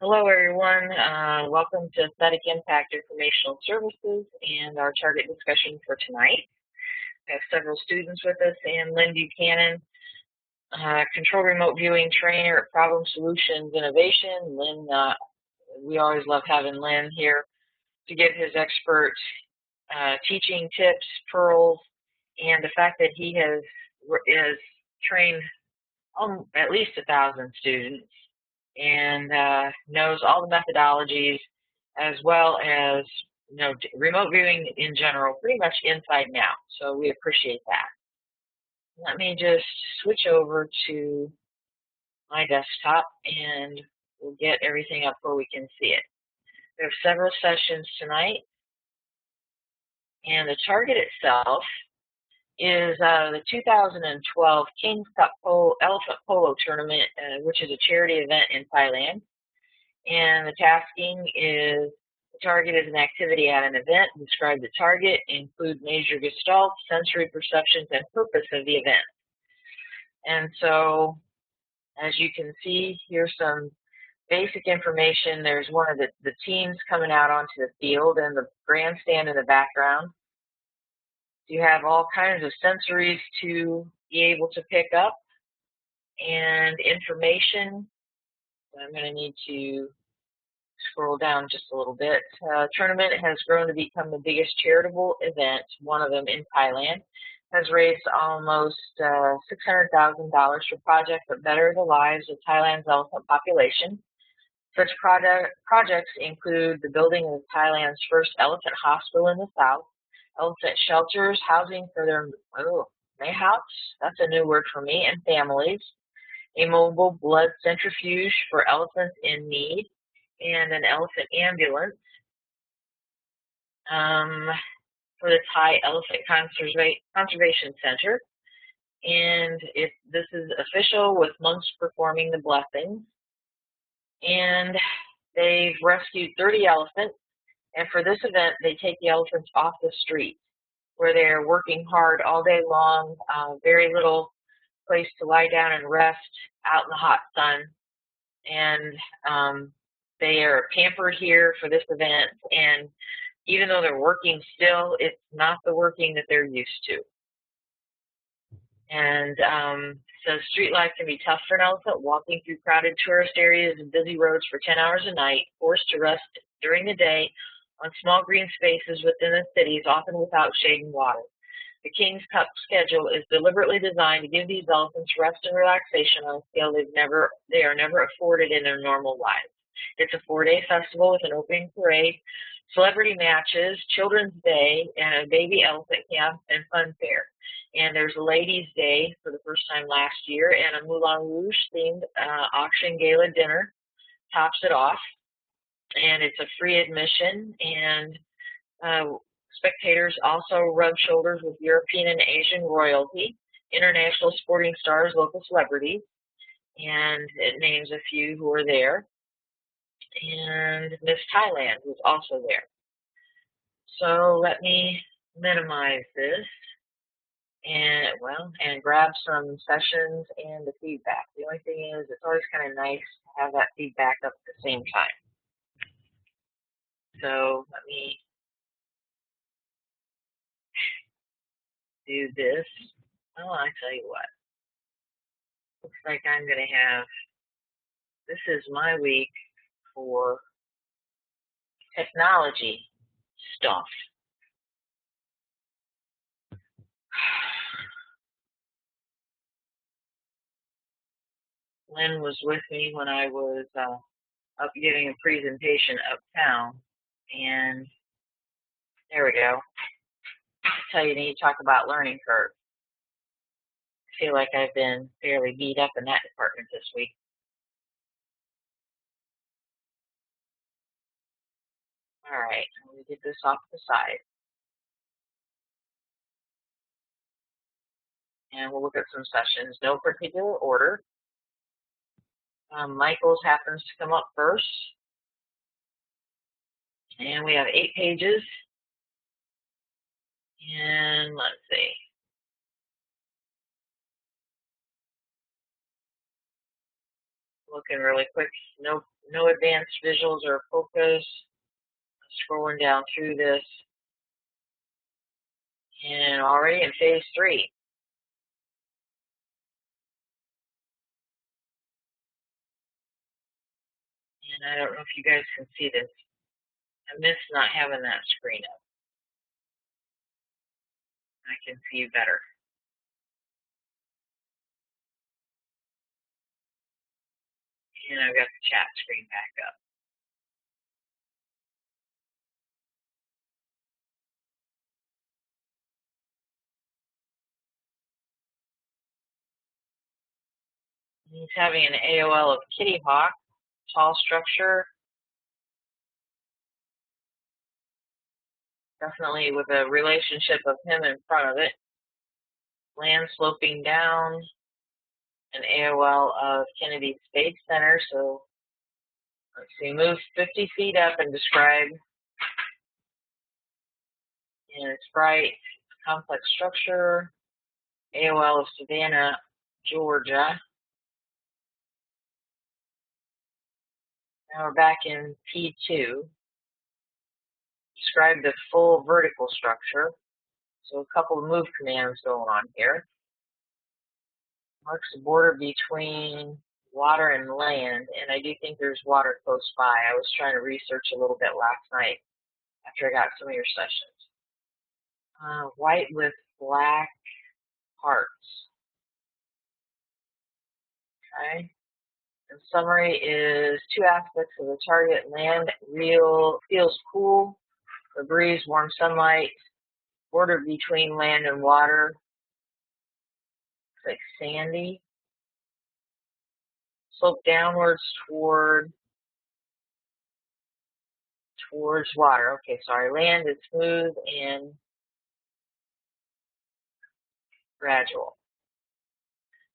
Hello, everyone. Welcome to Aesthetic Impact Informational Services and our target discussion for tonight. We have several students with us, and Lynn Buchanan, Control Remote Viewing Trainer at Problem Solutions Innovation. Lynn, we always love having Lynn here to give his expert teaching tips, pearls, and the fact that he has trained at least 1,000 students and knows all the methodologies as well as remote viewing in general, pretty much inside and out. So we appreciate that. Let me just switch over to my desktop and we'll get everything up where we can see it. We have several sessions tonight, and the target itself is the 2012 King's Cup Elephant Polo Tournament, which is a charity event in Thailand. And the tasking is, the target is an activity at an event. Describe the target, include major gestalt, sensory perceptions, and purpose of the event. And so, as you can see, here's some basic information. There's one of the teams coming out onto the field and the grandstand in the background. You have all kinds of sensories to be able to pick up and information. I'm going to need to scroll down just a little bit. Tournament has grown to become the biggest charitable event, one of them in Thailand. Has raised almost $600,000 for projects that better the lives of Thailand's elephant population. Such projects include the building of Thailand's first elephant hospital in the south, elephant shelters, housing for their mayhaps, that's a new word for me, and families, a mobile blood centrifuge for elephants in need, and an elephant ambulance for the Thai Elephant Conservation Center. And this is official with monks performing the blessings. And they've rescued 30 elephants. And for this event, they take the elephants off the street where they're working hard all day long, very little place to lie down and rest out in the hot sun. And they are pampered here for this event. And even though they're working still, it's not the working that they're used to. And so street life can be tough for an elephant, walking through crowded tourist areas and busy roads for 10 hours a night, forced to rest during the day on small green spaces within the cities, often without shade and water. The King's Cup schedule is deliberately designed to give these elephants rest and relaxation on a scale they are never afforded in their normal lives. It's a 4-day festival with an opening parade, celebrity matches, Children's Day, and a baby elephant camp and fun fair. And there's a Ladies' Day for the first time last year, and a Moulin Rouge themed auction gala dinner tops it off. And it's a free admission, and spectators also rub shoulders with European and Asian royalty, international sporting stars, local celebrities, and it names a few who are there. And Miss Thailand was also there. So let me minimize this and grab some sessions and the feedback. The only thing is, it's always kind of nice to have that feedback up at the same time. So let me do this. Oh, I tell you what. Looks like I'm going to have, this is my week for technology stuff. Lynn was with me when I was up giving a presentation uptown, and there we go. I tell you, need to talk about learning curve. I feel like I've been fairly beat up in that department this week. All right, let me get this off the side. And we'll look at some sessions, no particular order. Michael's happens to come up first. And we have 8 pages. And let's see. Looking really quick. No advanced visuals or focus. Scrolling down through this. And already in phase 3. And I don't know if you guys can see this. I miss not having that screen up. I can see you better. And I've got the chat screen back up. He's having an AOL of Kitty Hawk, tall structure. Definitely with a relationship of him in front of it. Land sloping down, an AOL of Kennedy Space Center. So let's see, move 50 feet up and describe. And it's bright, complex structure. AOL of Savannah, Georgia. Now we're back in P2. Describe the full vertical structure. So a couple of move commands going on here. Marks the border between water and land, and I do think there's water close by. I was trying to research a little bit last night after I got some of your sessions. White with black hearts. Okay. The summary is 2 aspects of the target. Land feels cool. The breeze, warm sunlight. Border between land and water. It's like sandy. Slope downwards towards water. Okay, sorry. Land is smooth and gradual.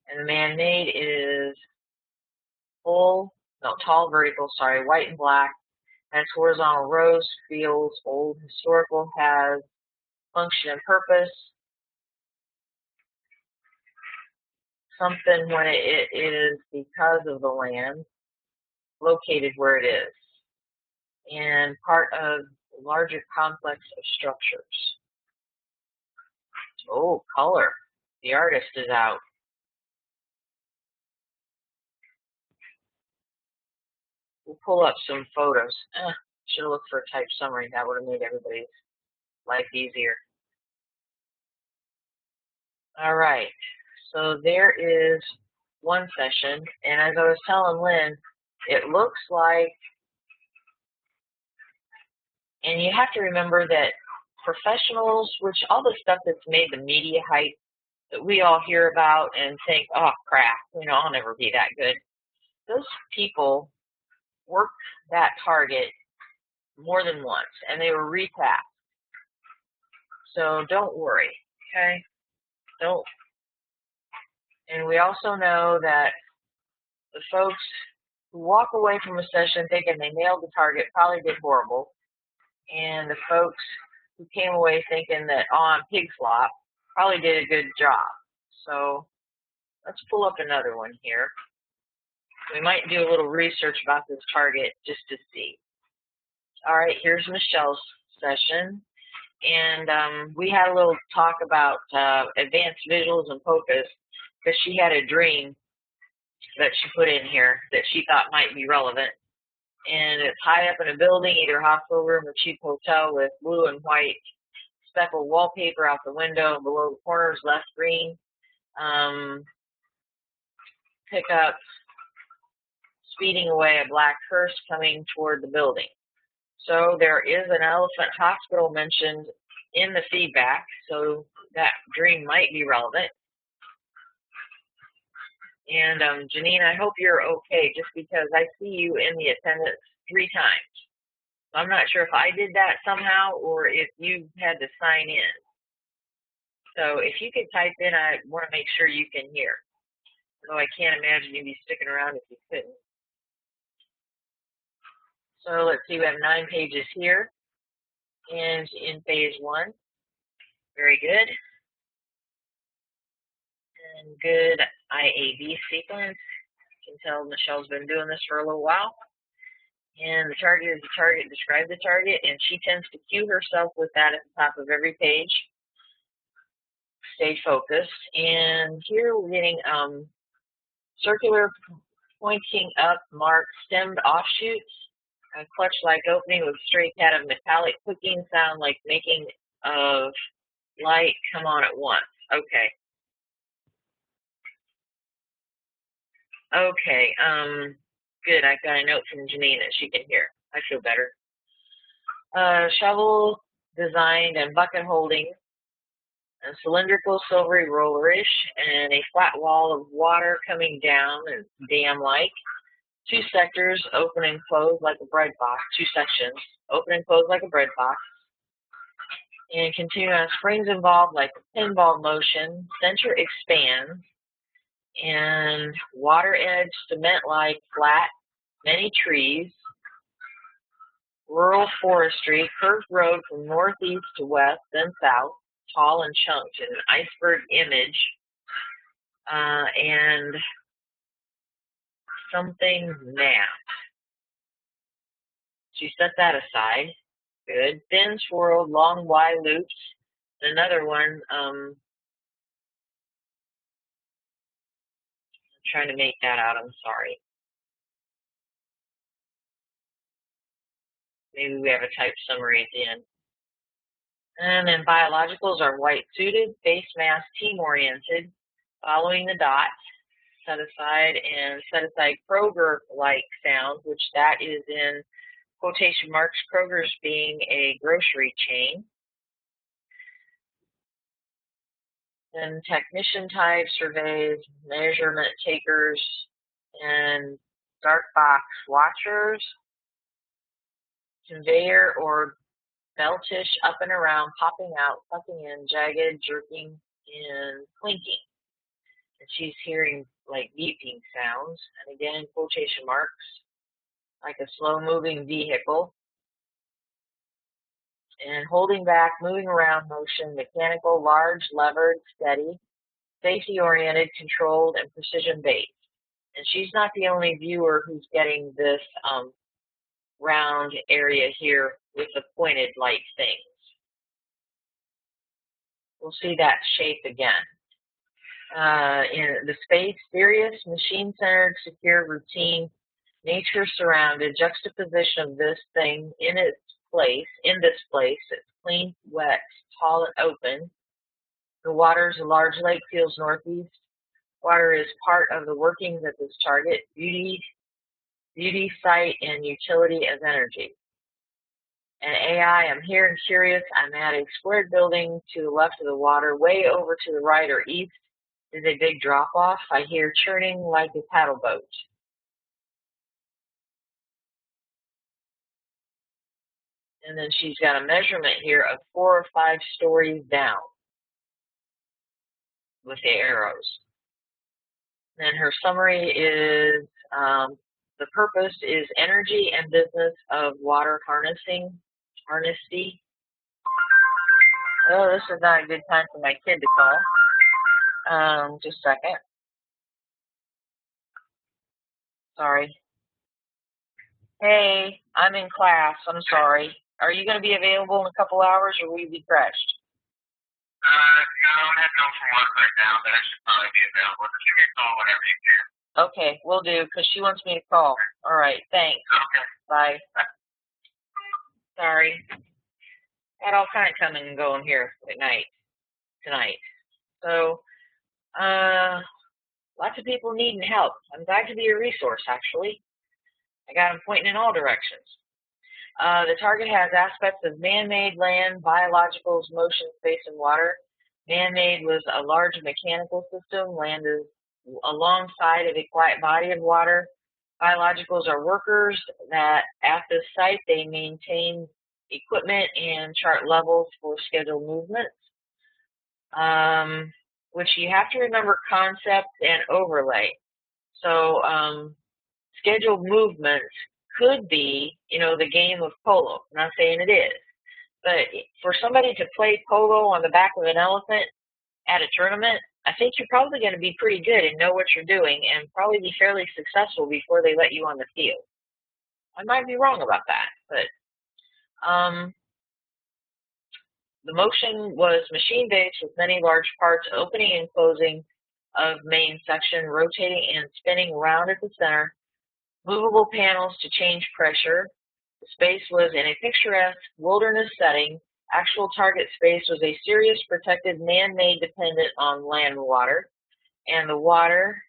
And the man-made is tall vertical, white and black. Has horizontal rows, feels old. Historical has function and purpose. Something when it is because of the land, located where it is, and part of a larger complex of structures. Oh, color. The artist is out. We'll pull up some photos. Should have looked for a type summary. That would have made everybody's life easier. All right. So there is one session, and as I was telling Lynn, it looks like, and you have to remember that professionals, which all the stuff that's made the media hype that we all hear about and think, oh crap, I'll never be that good. Those people worked that target more than once, and they were retasked. So don't worry, okay? Don't. And we also know that the folks who walk away from a session thinking they nailed the target probably did horrible. And the folks who came away thinking that, I'm pig slop, probably did a good job. So let's pull up another one here. We might do a little research about this target just to see. All right, here's Michelle's session. And we had a little talk about advanced visuals and focus, because she had a dream that she put in here that she thought might be relevant. And it's high up in a building, either hospital room or cheap hotel, with blue and white speckled wallpaper out the window. Below the corners, left green. Pickup speeding away, a black hearse coming toward the building. So there is an elephant hospital mentioned in the feedback, so that dream might be relevant. And Janine, I hope you're okay, just because I see you in the attendance 3 times. So I'm not sure if I did that somehow or if you had to sign in. So if you could type in, I want to make sure you can hear. Though I can't imagine you'd be sticking around if you couldn't. So let's see, we have 9 pages here. And in phase 1. Very good. And good IAB sequence. You can tell Michelle's been doing this for a little while. And the target is the target, describe the target, and she tends to cue herself with that at the top of every page. Stay focused. And here we're getting circular pointing up marked stemmed offshoots, a clutch-like opening with stray cat of metallic clicking sound like making of light come on at once. Okay. Okay, good. I got a note from Janine that she can hear. I feel better. Shovel designed and bucket holding, a cylindrical silvery rollerish, and a flat wall of water coming down and dam-like. Two sectors open and close like a bread box. Two sections open and close like a bread box. And continue on springs involved like a pinball motion. Center expands. And water edge cement-like flat, many trees, rural forestry, curved road from northeast to west, then south, tall and chunked in an iceberg image, and something map. She set that aside. Good. Thin swirled, long Y loops. Another one, trying to make that out, I'm sorry. Maybe we have a typed summary at the end. And then biologicals are white suited, face mask team oriented, following the dot, set aside Kroger-like sound, which that is in quotation marks, Kroger's being a grocery chain. Then technician type surveys, measurement takers, and dark box watchers, conveyor or beltish up and around, popping out, sucking in, jagged, jerking, and clinking. And she's hearing like beeping sounds, and again in quotation marks, like a slow-moving vehicle. And holding back, moving around motion, mechanical, large, levered, steady, safety-oriented, controlled, and precision-based. And she's not the only viewer who's getting this round area here with the pointed light things. We'll see that shape again. In the space, serious, machine-centered, secure, routine, nature-surrounded juxtaposition of this thing in this place, it's clean, wet, tall, and open. The water's a large lake, feels northeast. Water is part of the workings at this target, beauty, sight, and utility as energy. And AI, I'm here and curious. I'm at a squared building to the left of the water. Way over to the right or east is a big drop-off. I hear churning like a paddle boat. And then she's got a measurement here of 4 or 5 stories down with the arrows. And her summary is, the purpose is energy and business of water harnessing. Oh, this is not a good time for my kid to call. Just a second. Sorry. Hey, I'm in class. I'm sorry. Are you going to be available in a couple hours, or will you be crashed? No, I'm heading home from work right now, but I should probably be available. Just give me a call whenever you can. Okay, will do, because she wants me to call. All right, thanks. Okay. Bye. Sorry. Got all kind of coming and going here at night, tonight. So, lots of people needing help. I'm glad to be a resource, actually. I got them pointing in all directions. The target has aspects of man-made, land, biologicals, motion, space, and water. Man-made was a large mechanical system. Land is alongside of a quiet body of water. Biologicals are workers that at this site they maintain equipment and chart levels for scheduled movements, which you have to remember concept and overlay. So scheduled movements could be, the game of polo. I'm not saying it is, but for somebody to play polo on the back of an elephant at a tournament, I think you're probably going to be pretty good and know what you're doing and probably be fairly successful before they let you on the field. I might be wrong about that, but the motion was machine-based with many large parts, opening and closing of main section, rotating and spinning around at the center, movable panels to change pressure. The space was in a picturesque wilderness setting. Actual target space was a serious protected man-made dependent on land and water, and the water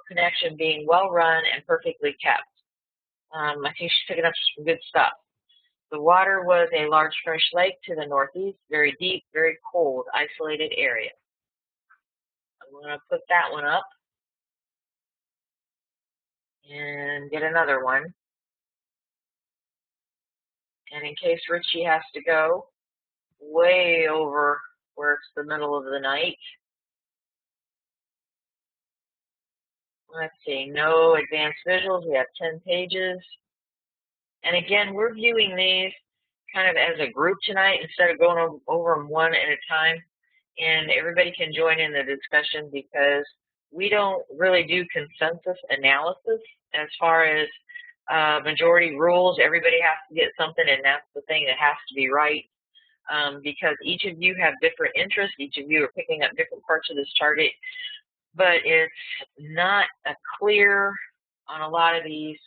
connection being well run and perfectly kept. I think she's picking up some good stuff. The water was a large fresh lake to the northeast, very deep, very cold, isolated area. I'm going to put that one up and get another one. And in case Richie has to go way over where it's the middle of the night. Let's see, no advanced visuals. We have 10 pages. And again, we're viewing these kind of as a group tonight instead of going over them one at a time. And everybody can join in the discussion because we don't really do consensus analysis as far as majority rules. Everybody has to get something, and that's the thing that has to be right. Because each of you have different interests, each of you are picking up different parts of this target, but it's not a clear on a lot of these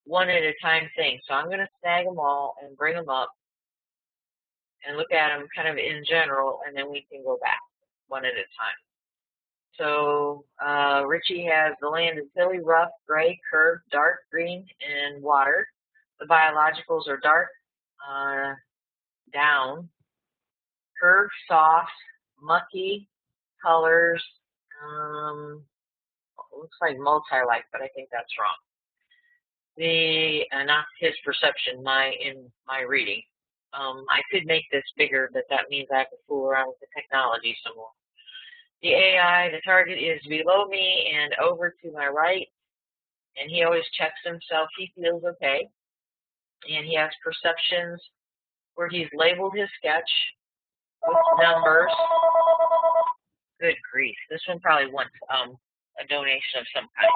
one at a time thing. So I'm going to snag them all and bring them up and look at them kind of in general, and then we can go back one at a time. So Richie has the land is hilly, rough, gray, curved, dark, green, and water. The biologicals are dark, down, curved, soft, mucky, colors, looks like multi-like, but I think that's wrong. Not his perception, in my reading. I could make this bigger, but that means I have to fool around with the technology some more. The AI, the target is below me and over to my right, and he always checks himself. He feels okay, and he has perceptions where he's labeled his sketch with numbers. Good grief. This one probably wants a donation of some kind.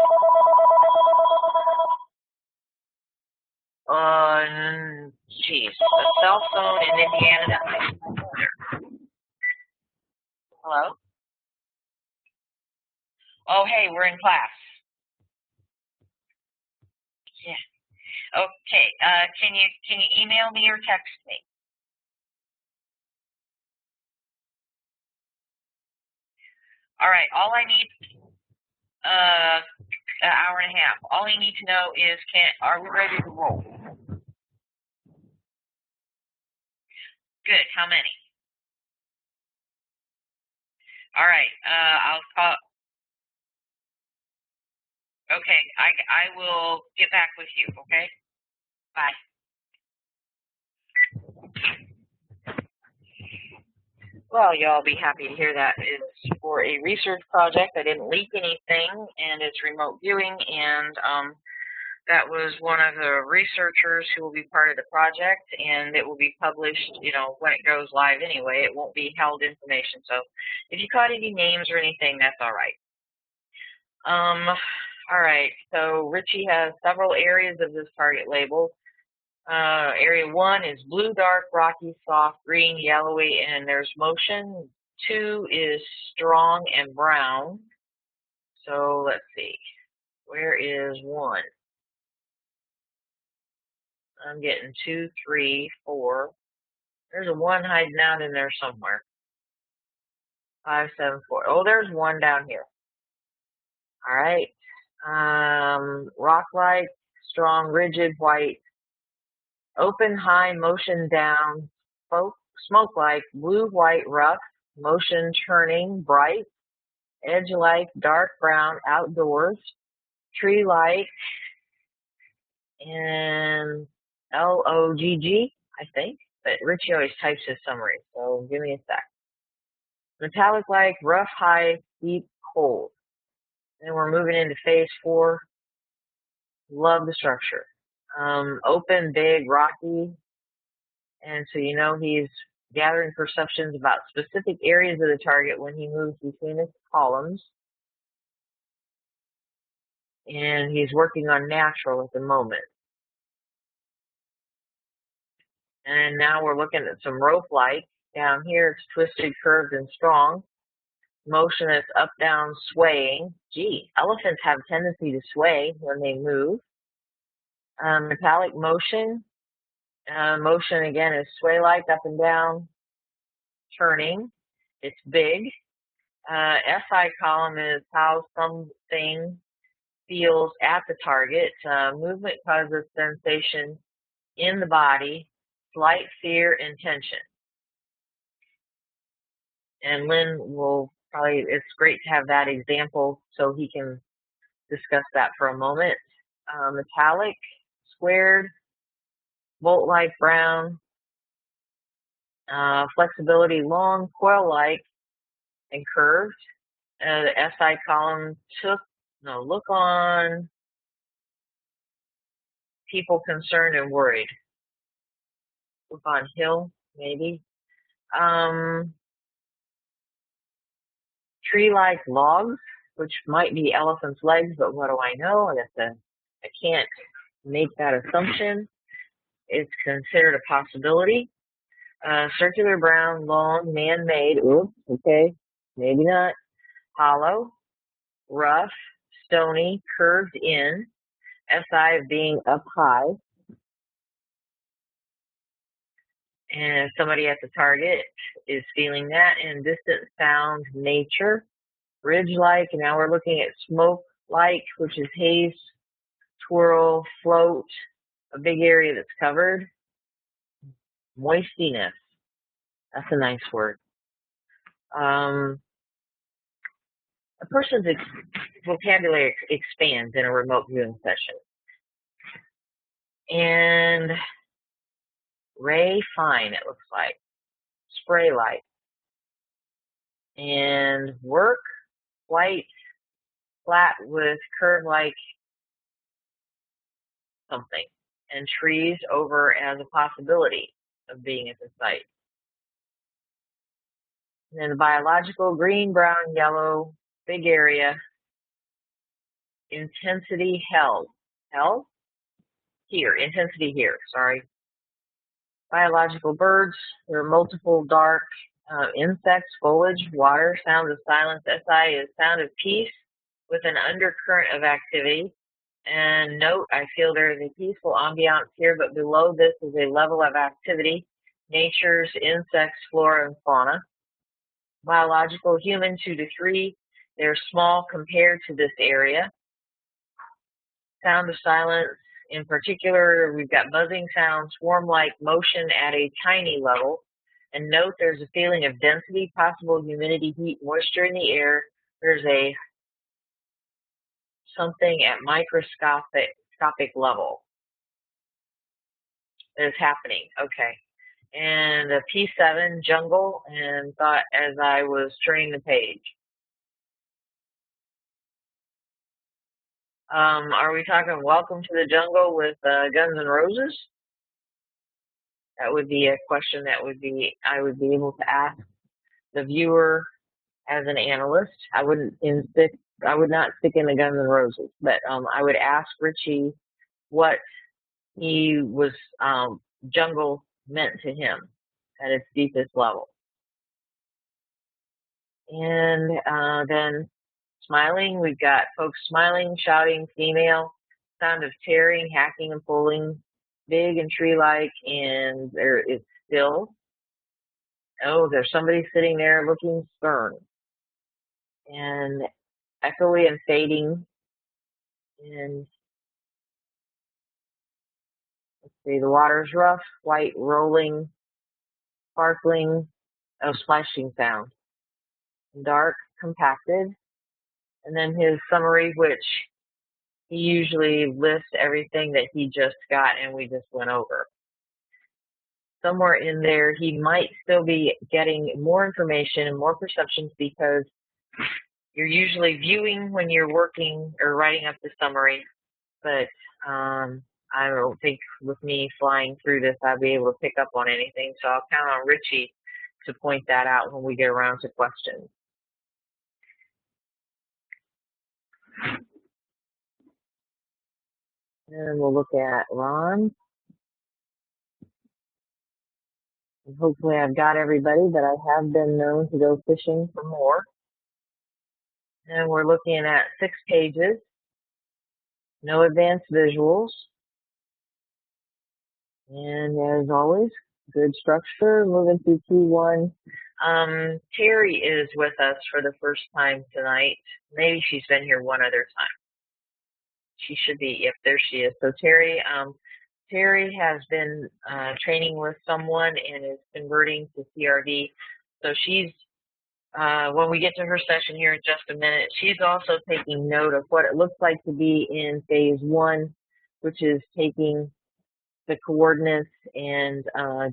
Geez, a cell phone in Indiana that might be better. Hello? Oh, hey, we're in class. Yeah. Okay. Can you email me or text me? All right. All I need an hour and a half. All I need to know is are we ready to roll? Good. How many? All right. I'll call. Okay. I will get back with you. Okay. Bye. Well, y'all be happy to hear that. It's for a research project. I didn't leak anything, and it's remote viewing, and that was one of the researchers who will be part of the project, and it will be published, when it goes live anyway. It won't be held information. So if you caught any names or anything, that's all right. All right, so Richie has several areas of this target label. Area 1 is blue, dark, rocky, soft, green, yellowy, and there's motion. 2 is strong and brown. So let's see. Where is 1? I'm getting 2, 3, 4. There's a 1 hiding out in there somewhere. 5, 7, 4. Oh, there's 1 down here. All right. Rock-like, strong, rigid, white. Open, high, motion down, smoke-like, blue, white, rough, motion turning, bright, edge-like, dark brown, outdoors, tree-like, and LOGG, I think. But Richie always types his summary, so give me a sec. Metallic-like, rough, high, deep, cold. And we're moving into phase 4. Love the structure. Open, big, rocky. And so he's gathering perceptions about specific areas of the target when he moves between its columns. And he's working on natural at the moment. And now we're looking at some rope-like. Down here it's twisted, curved, and strong. Motion that's up, down, swaying. Gee, elephants have a tendency to sway when they move. Metallic motion. Motion again is sway-like, up and down, turning. It's big. SI column is how something feels at the target. Movement causes sensation in the body, slight fear and tension. And Lynn will probably, it's great to have that example so he can discuss that for a moment. Metallic, squared, bolt-like brown, flexibility long, coil-like, and curved. The SI column look on people concerned and worried. Look on hill, maybe. Tree-like logs, which might be elephant's legs, but what do I know? I can't make that assumption. It's considered a possibility. Circular brown, long, man-made. Oops, okay, maybe not. Hollow, rough, stony, curved in. SI of being up high. And somebody at the target is feeling that. And distant sound, nature. Ridge-like, and now we're looking at smoke-like, which is haze, twirl, float, a big area that's covered. Moistiness. That's a nice word. A person's vocabulary expands in a remote viewing session. And ray fine, it looks like. Spray light. And work, white, flat with curve like something. And trees over as a possibility of being at the site. And then the biological, green, brown, yellow, big area, intensity held. Held? Here, intensity here, sorry. Biological birds, there are multiple dark insects, foliage, water, sound of silence. SI is sound of peace with an undercurrent of activity. And note, I feel there is a peaceful ambiance here, but below this is a level of activity, nature's insects, flora, and fauna. Biological, human, 2 to 3. They're small compared to this area. Sound of silence, in particular, we've got buzzing sound, swarm-like motion at a tiny level. And note there's a feeling of density, possible humidity, heat, moisture in the air. There's something at microscopic level that is happening. Okay. And a P7, jungle, and thought as I was turning the page. Are we talking Welcome to the Jungle with Guns N' Roses? That would be a question that I would be able to ask the viewer as an analyst. I would not stick in the Guns N' Roses, but I would ask Richie what he was jungle meant to him at its deepest level. And then smiling, we've got folks smiling, shouting, female, sound of tearing, hacking, and pulling, big and tree-like, and there is still. Oh, there's somebody sitting there looking stern. And echoey and fading. And let's see, the water's rough, white, rolling, sparkling, splashing sound. Dark, compacted. And then his summary, which he usually lists everything that he just got and we just went over. Somewhere in there, he might still be getting more information and more perceptions because you're usually viewing when you're working or writing up the summary. But I don't think with me flying through this, I'll be able to pick up on anything. So I'll count on Richie to point that out when we get around to questions. And we'll look at Ron. And hopefully I've got everybody, but I have been known to go fishing for more. And we're looking at 6 pages. No advanced visuals. And as always, good structure. Moving through Q1. Terry is with us for the first time tonight. Maybe she's been here one other time. She should be. Yep, there she is. So Terry has been training with someone and is converting to CRV. So she's, when we get to her session here in just a minute, she's also taking note of what it looks like to be in phase 1, which is taking the coordinates and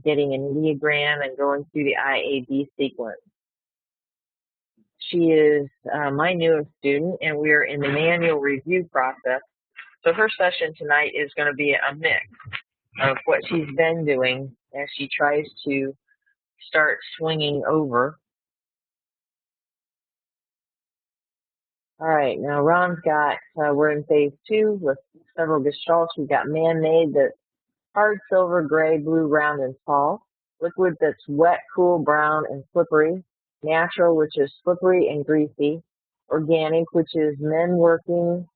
getting an ideogram and going through the IAB sequence. She is my newest student, and we are in the manual review process. So her session tonight is going to be a mix of what she's been doing as she tries to start swinging over. All right, now Ron's got, we're in phase 2 with several gestalts. We've got man-made that's hard silver, gray, blue, round, and tall. Liquid that's wet, cool, brown, and slippery. Natural, which is slippery and greasy. Organic, which is men working.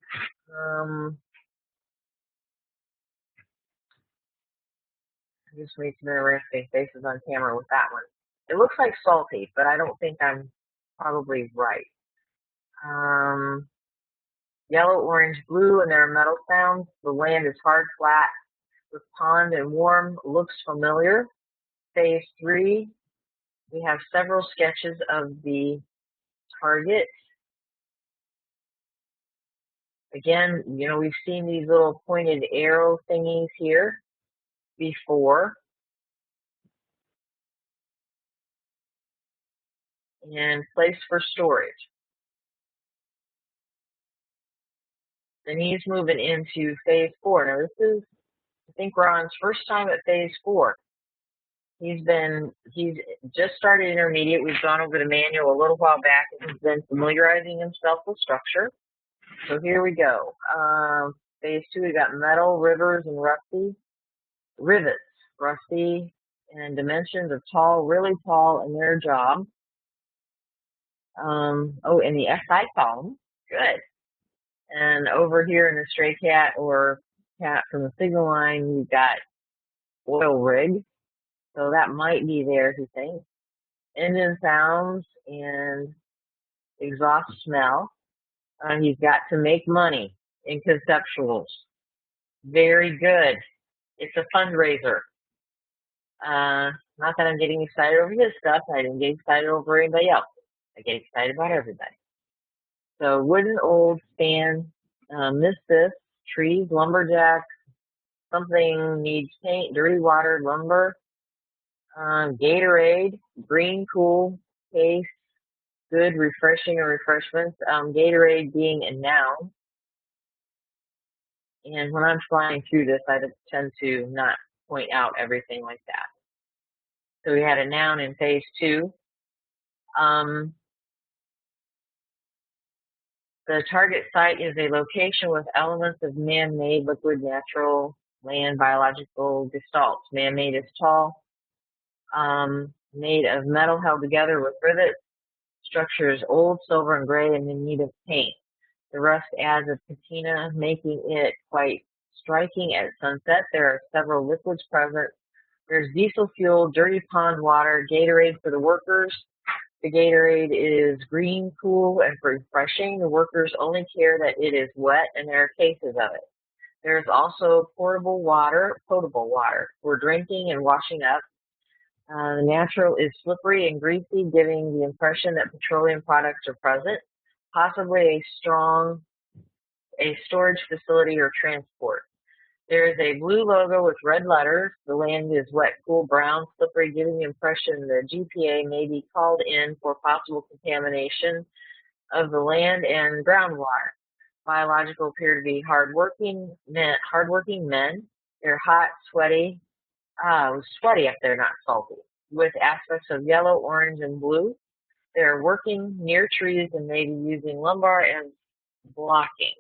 I just made some interesting faces on camera with that one. It looks like salty, but I don't think I'm probably right. Yellow, orange, blue, and there are metal sounds. The land is hard, flat, with pond and warm. Looks familiar. Phase 3, we have several sketches of the target. Again, you know, we've seen these little pointed arrow thingies here before. And place for storage. Then he's moving into phase 4. Now this is, I think, Ron's first time at phase 4. He's just started intermediate. We've gone over the manual a little while back, and he's been familiarizing himself with structure. So here we go. Phase 2, we got metal, rivers, and rivets, rusty, and dimensions of tall, really tall, and their job. Oh, and the SI column, good. And over here in the stray cat or cat from the signal line, you've got oil rig. So that might be there, he thinks. Engine sounds and exhaust smell. He's got to make money in conceptuals. Very good. It's a fundraiser. Not that I'm getting excited over his stuff. I didn't get excited over anybody else. I get excited about everybody. So wooden old span, miss this, trees, lumberjack, something needs paint, dirty water, lumber, Gatorade, green, cool, taste, good, refreshing, or refreshments. Gatorade being a noun. And when I'm flying through this, I tend to not point out everything like that. So we had a noun in phase 2. The target site is a location with elements of man-made, liquid, natural, land, biological gestalts. Man-made is tall, made of metal held together with rivets. Structure is old, silver, and gray, and in need of paint. The rust adds a patina, making it quite striking at sunset. There are several liquids present. There's diesel fuel, dirty pond water, Gatorade for the workers. The Gatorade is green, cool, and refreshing. The workers only care that it is wet, and there are cases of it. There's also potable water for drinking and washing up. The natural is slippery and greasy, giving the impression that petroleum products are present, possibly a storage facility or transport. There is a blue logo with red letters. The land is wet, cool, brown, slippery, giving the impression the GPA may be called in for possible contamination of the land and groundwater. Biological appear to be hardworking men. They're hot, sweaty. It was sweaty up there, not salty. with aspects of yellow, orange, and blue. They're working near trees and maybe using lumbar as blocking.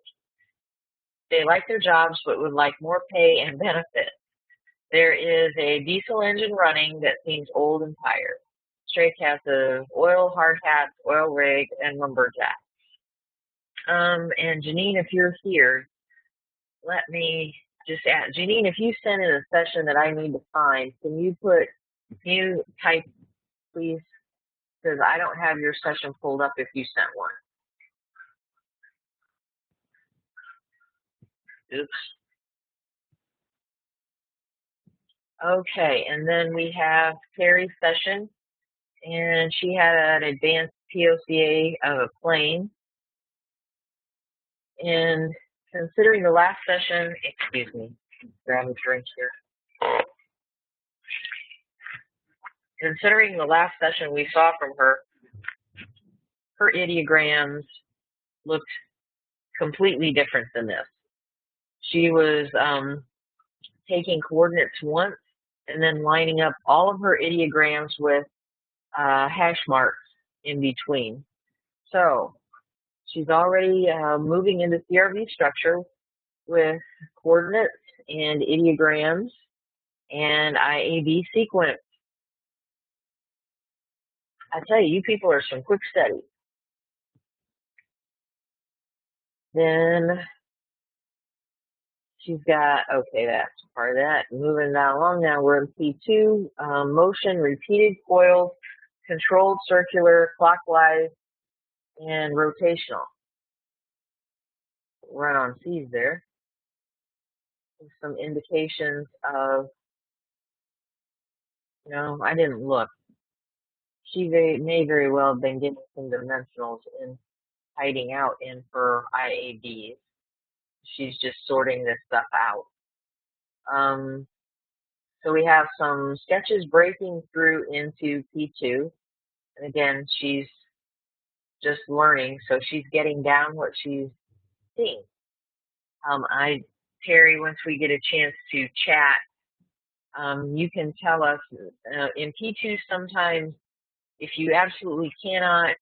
They like their jobs but would like more pay and benefits. There is a diesel engine running that seems old and tired. Stray cats of oil, hard hats, oil rig, and lumberjack. And Janine, if you're here, let me just ask. Janine, if you send in a session that I need to find, can you type, please? Because I don't have your session pulled up if you sent one. Oops. Okay, and then we have Terry's session, and she had an advanced POCA of a plane. And considering the last session, excuse me, grab a drink here. Considering the last session we saw from her, her ideograms looked completely different than this. She was taking coordinates once and then lining up all of her ideograms with hash marks in between. So she's already moving into CRV structure with coordinates and ideograms and IAB sequence. I tell you, you people are some quick studies. Then she's got, okay, that's part of that. Moving that along now, we're in P2, motion, repeated coils, controlled circular, clockwise, and rotational. Run on C's there. Some indications of, I didn't look. She may very well have been getting some dimensionals in hiding out in her IABs. She's just sorting this stuff out. So we have some sketches breaking through into P2. And again, she's just learning, so she's getting down what she's seeing. Terry, once we get a chance to chat, you can tell us, in P2 sometimes if you absolutely cannot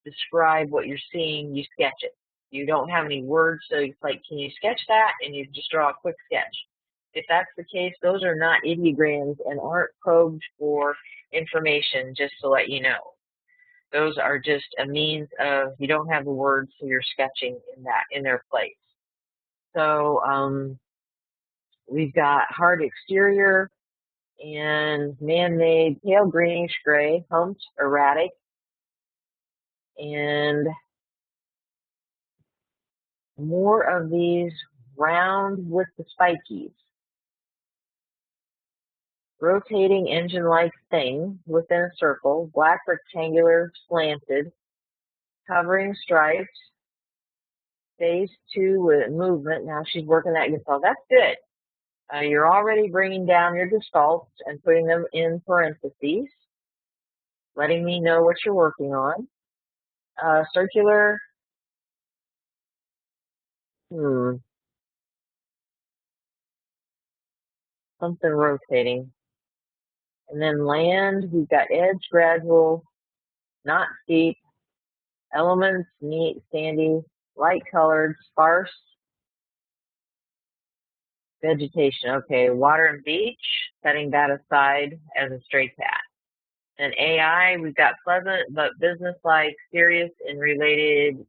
describe what you're seeing, you sketch it. You don't have any words, so it's like, can you sketch that? And you just draw a quick sketch. If that's the case, those are not ideograms and aren't probed for information, just to let you know. Those are just a means of, you don't have the words, so you're sketching in their place. So we've got hard exterior and man-made pale greenish gray, humped, erratic, and more of these round with the spikies. Rotating engine-like thing within a circle, black rectangular slanted, covering stripes, phase 2 with movement. Now she's working that gestalt. That's good. You're already bringing down your gestalts and putting them in parentheses, letting me know what you're working on. Circular, something rotating. And then land, we've got edge, gradual, not steep, elements, neat, sandy, light colored, sparse, vegetation. Okay, water and beach, setting that aside as a stray cat. And AI, we've got pleasant but businesslike, serious in related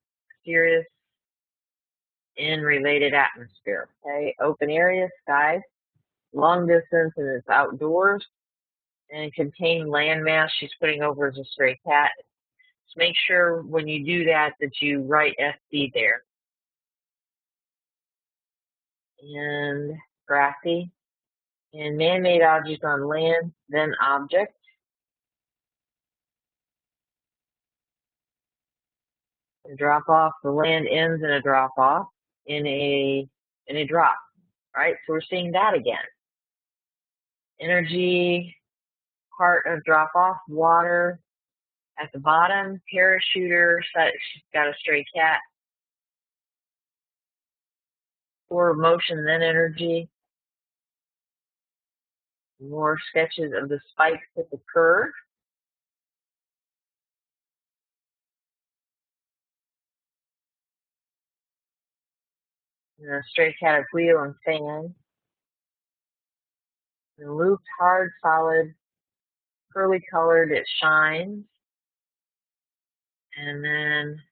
atmosphere. Okay, open area, sky, long distance, and it's outdoors. And contain landmass she's putting over as a stray cat. Just make sure when you do that you write SC there. And grassy. And man-made objects on land, then object. And drop off, the land ends in a drop off, in a drop. All right, so we're seeing that again. Energy, part of drop off, water. At the bottom, parachuter, she's got a stray cat. For motion, then energy. More sketches of the spikes at the curve. And a stray cat of wheel and fan. And looped, hard, solid, pearly colored, it shines. And then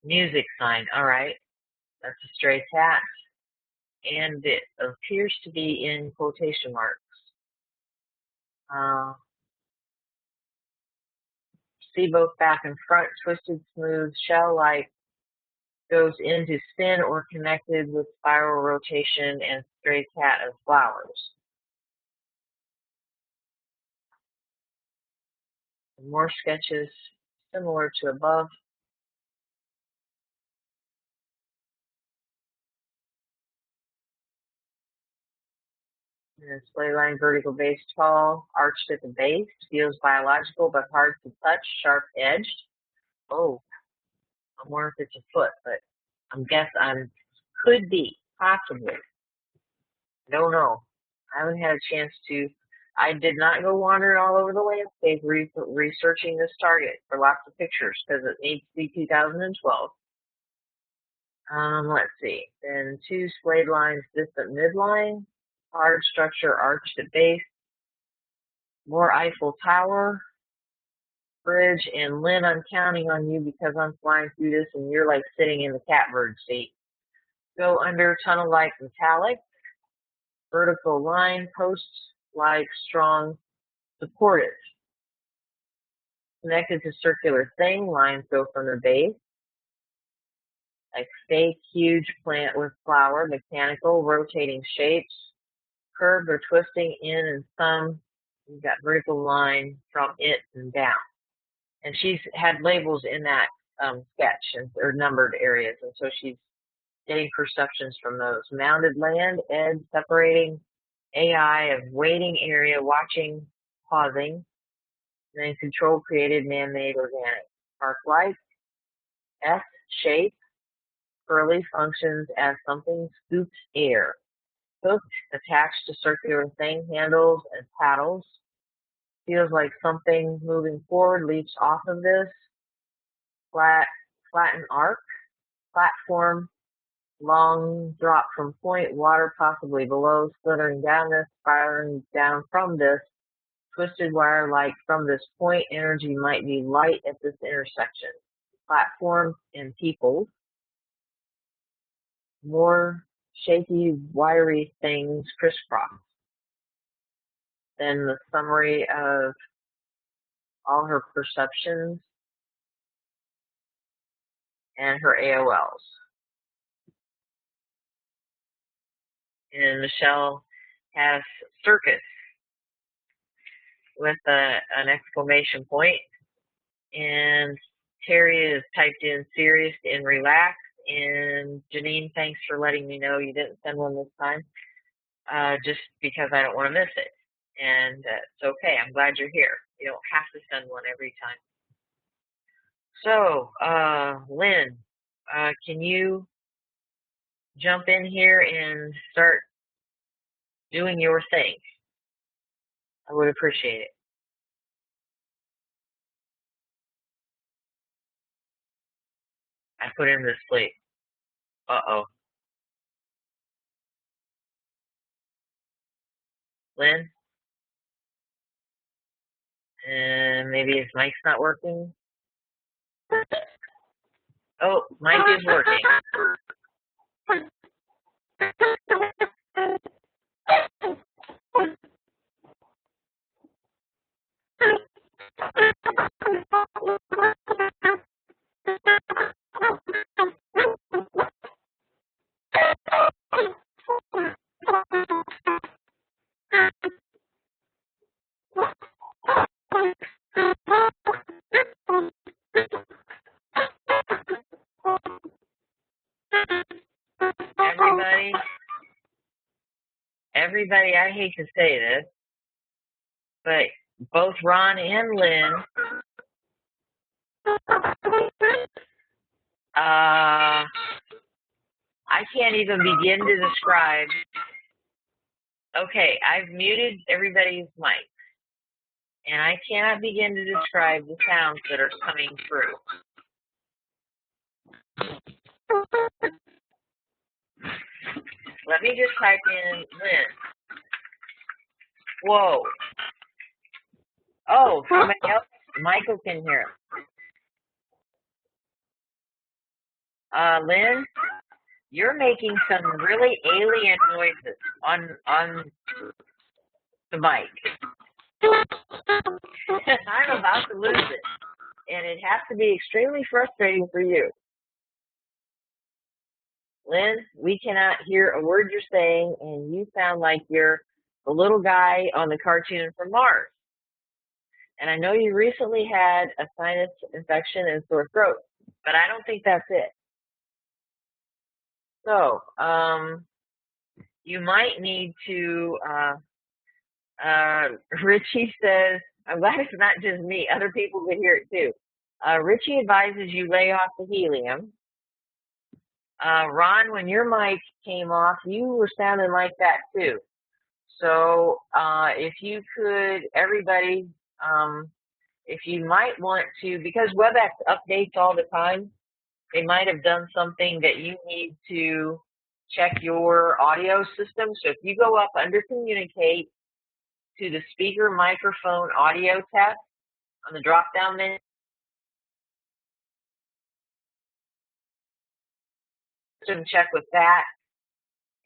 music sign. All right, that's a stray cat. And it appears to be in quotation marks. See both back and front, twisted, smooth, shell-like, goes into spin or connected with spiral rotation and stray cat of flowers. More sketches similar to above. And display line vertical base tall, arched at the base, feels biological but hard to touch, sharp edged. Oh, I wonder if it's a foot, but could be, possibly. Don't know. I haven't had a chance to. I did not go wandering all over the landscape researching this target for lots of pictures because it needs to be 2012. Let's see. Then two splayed lines distant midline, hard structure arched at base, more Eiffel Tower, bridge, and Lynn, I'm counting on you because I'm flying through this and you're like sitting in the catbird seat. Go under tunnel-like metallic, vertical line, post-like strong, supported. Connected to circular thing, lines go from the base. Like fake, huge plant with flower, mechanical, rotating shapes, curved or twisting in and some. You've got vertical line from it and down. And she's had labels in that sketch or numbered areas, and so she's getting perceptions from those. Mounded land, edge, separating AI of waiting area, watching, pausing, and then control created, man-made, organic. Park-like, S shape, curly functions as something scoops air. Hooked, attached to circular thing, handles and paddles. Feels like something moving forward leaps off of this. Flattened arc, platform, long drop from point, water possibly below, slittering down this, spiraling down from this, twisted wire like from this point, energy might be light at this intersection. Platform and people, more shaky, wiry things crisscross. Then the summary of all her perceptions and her AOLs. And Michelle has circus with an exclamation point. And Terry has typed in serious and relaxed. And Janine, thanks for letting me know you didn't send one this time, just because I don't want to miss it. And it's okay. I'm glad you're here. You don't have to send one every time. So, Lynn, can you jump in here and start doing your thing? I would appreciate it. I put in this plate. Uh-oh. Lynn? And maybe his mic's not working. Oh, mic is working. Everybody, I hate to say this, but both Ron and Lynn, I can't even begin to describe Okay, I've muted everybody's mic, and I cannot begin to describe the sounds that are coming through. Let me just type in Lynn. Whoa. Oh, somebody else? Michael can hear him. Lynn, you're making some really alien noises on the mic. I'm about to lose it, and it has to be extremely frustrating for you. Lynn, we cannot hear a word you're saying, and you sound like you're the little guy on the cartoon from Mars. And I know you recently had a sinus infection and sore throat, but I don't think that's it. So, you might need to, Richie says, I'm glad it's not just me, other people could hear it too. Richie advises you lay off the helium. Ron, when your mic came off, you were sounding like that too. So if you could, everybody, if you might want to, because WebEx updates all the time, they might have done something that you need to check your audio system. So if you go up under Communicate to the speaker microphone audio test on the drop-down menu, check with that.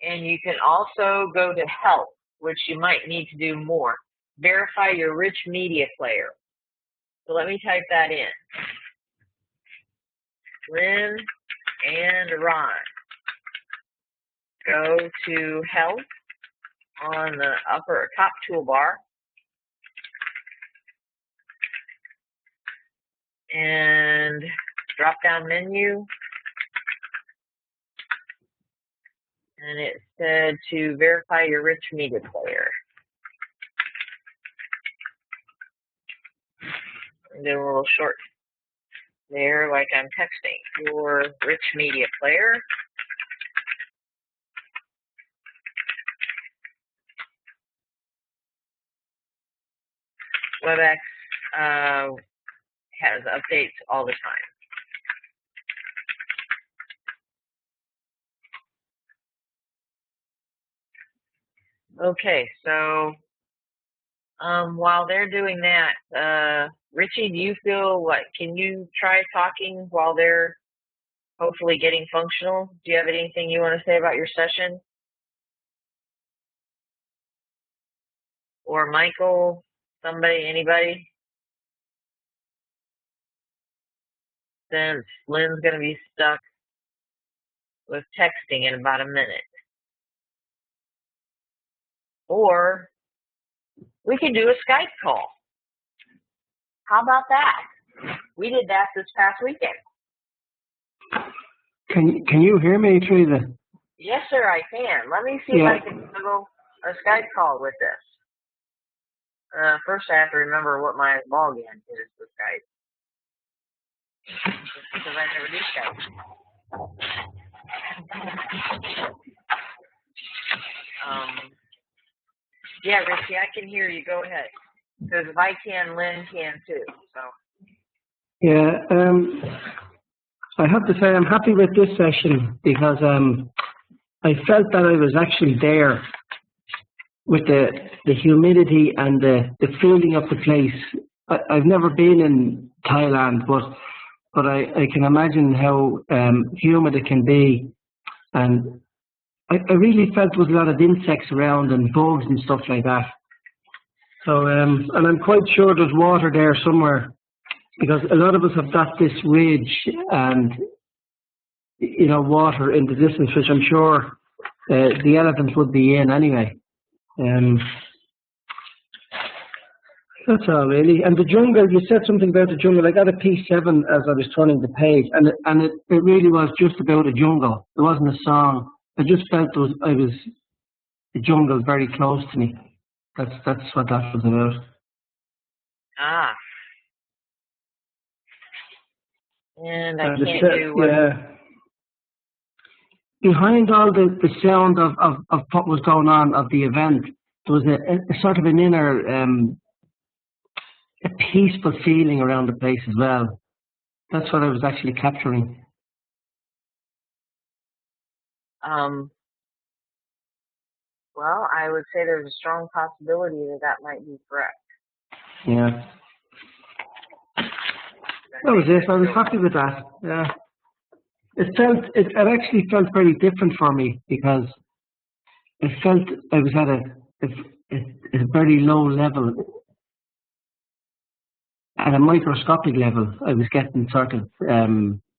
And you can also go to Help, which you might need to do more. Verify your rich media player. So let me type that in. Lynn and Ron. Go to Help on the top toolbar. And drop-down menu. And it said to verify your rich media player. And then a little short there, like I'm texting. Your rich media player. WebEx has updates all the time. Okay, so while they're doing that, Richie, do you feel like, can you try talking while they're hopefully getting functional? Do you have anything you want to say about your session? Or Michael, somebody, anybody? Since Lynn's going to be stuck with texting in about a minute. Or we can do a Skype call. How about that? We did that this past weekend. Can you hear me, Teresa? Yes, sir, I can. Let me see if I can do a Skype call with this. First, I have to remember what my login is for Skype. Because I never do Skype. Yeah, Richie, I can hear you. Go ahead. Because if I can, Lynn can too. So. Yeah, I have to say I'm happy with this session because I felt that I was actually there with the humidity and the feeling of the place. I've never been in Thailand, but I can imagine how humid it can be, and I really felt there was a lot of insects around and bugs and stuff like that. So, and I'm quite sure there's water there somewhere because a lot of us have got this ridge and, you know, water in the distance, which I'm sure the elephants would be in anyway. That's all really. And the jungle, you said something about the jungle. I got a P7 as I was turning the page, and it really was just about a jungle. It wasn't a song. I just felt the jungle very close to me. That's what that was about. Ah. And I can't do what... Yeah. Behind all the sound of what was going on of the event, there was a sort of an inner, a peaceful feeling around the place as well. That's what I was actually capturing. Well, I would say there's a strong possibility that that might be correct. Yeah. That was it. I was happy with that. Yeah. It actually felt very different for me because it felt I was at a very low level, at a microscopic level. I was getting sort of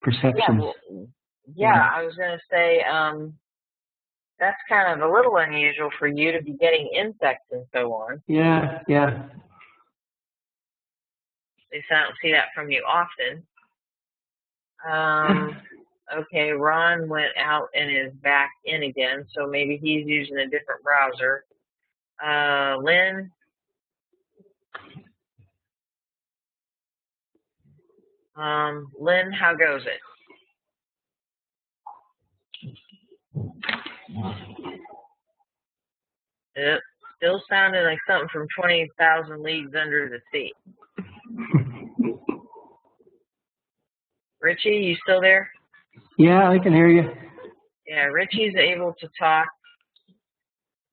perceptions. Yeah, I was going to say that's kind of a little unusual for you to be getting insects and so on. Yeah. At least I don't see that from you often. Okay, Ron went out and is back in again, so maybe he's using a different browser. Lynn? Lynn, how goes it? It still sounded like something from 20,000 Leagues Under the Sea. Richie, you still there? Yeah, I can hear you. Yeah, Richie's able to talk.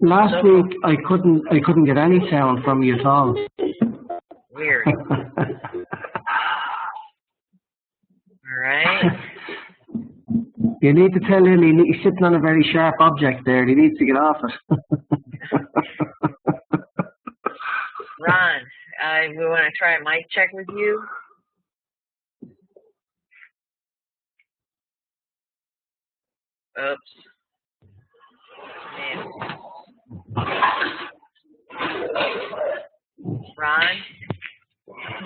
Last week I couldn't get any sound from you at all. Weird. All right. You need to tell him he's sitting on a very sharp object there. He needs to get off it. Ron, we want to try a mic check with you. Oops. Man. Ron,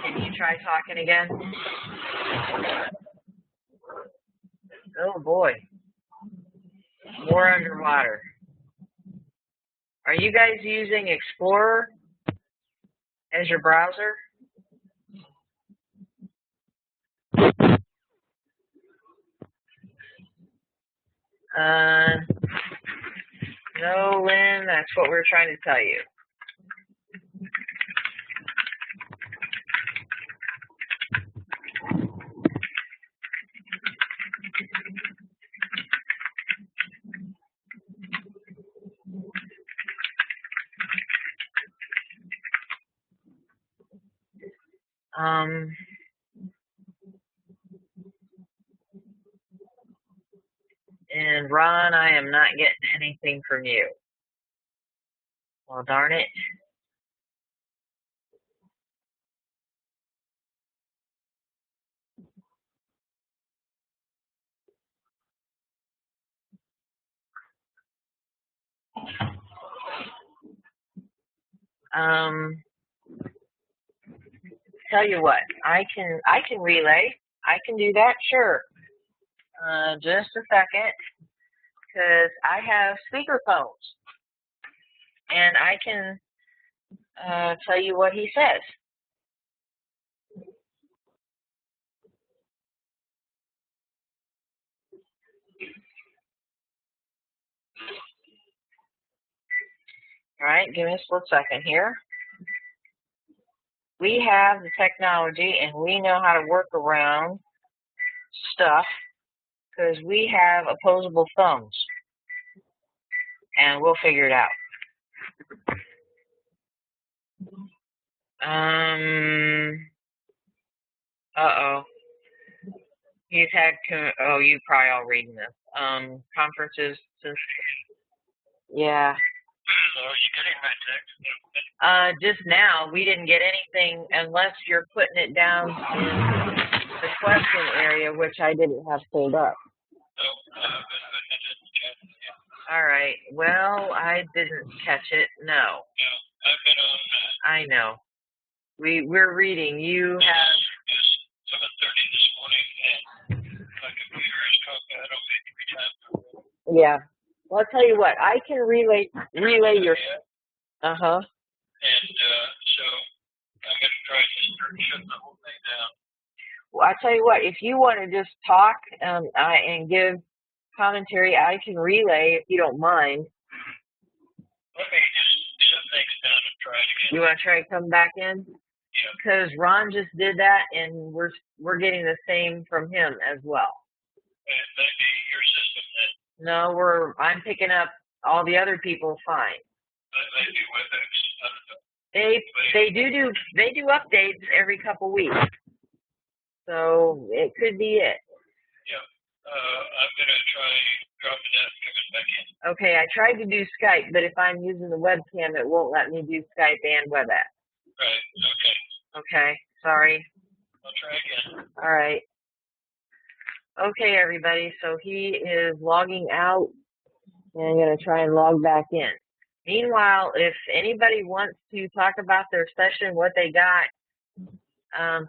can you try talking again? Oh boy. More underwater. Are you guys using Explorer as your browser? No, Lynn, that's what we're trying to tell you. And Ron, I am not getting anything from you. Well, darn it. Tell you what, I can relay. I can do that, sure. Just a second, because I have speakerphones, and I can tell you what he says. All right, give me a split second here. We have the technology, and we know how to work around stuff because we have opposable thumbs, and we'll figure it out. Uh-oh. He's had, oh, you probably all reading this. Conferences since, yeah. Are you getting my text? Just now, we didn't get anything unless you're putting it down in the question area, which I didn't have pulled up. All right. Well, I didn't catch it. No. I've been on that. I know. We're reading. You have. It's 7:30 this morning, and my computer is talking. I don't make any time. Yeah. Well, I'll tell you what. I can relay your. And so I'm going to try to shut the whole thing down. Well, I'll tell you what. If you want to just talk and give commentary, I can relay if you don't mind. Let me just shut things try it again. You want to try to come back in? Yeah. Because Ron just did that, and we're getting the same from him as well. It may be your system then. No, I'm picking up all the other people fine. That may be WebEx. I don't know. They do updates every couple weeks, so it could be it. Yeah. I'm gonna try dropping out and coming back in. Okay, I tried to do Skype, but if I'm using the webcam, it won't let me do Skype and WebEx. Right. Okay. Okay, sorry. I'll try again. All right. Okay, everybody. So he is logging out, and I'm going to try and log back in. Meanwhile, if anybody wants to talk about their session, what they got,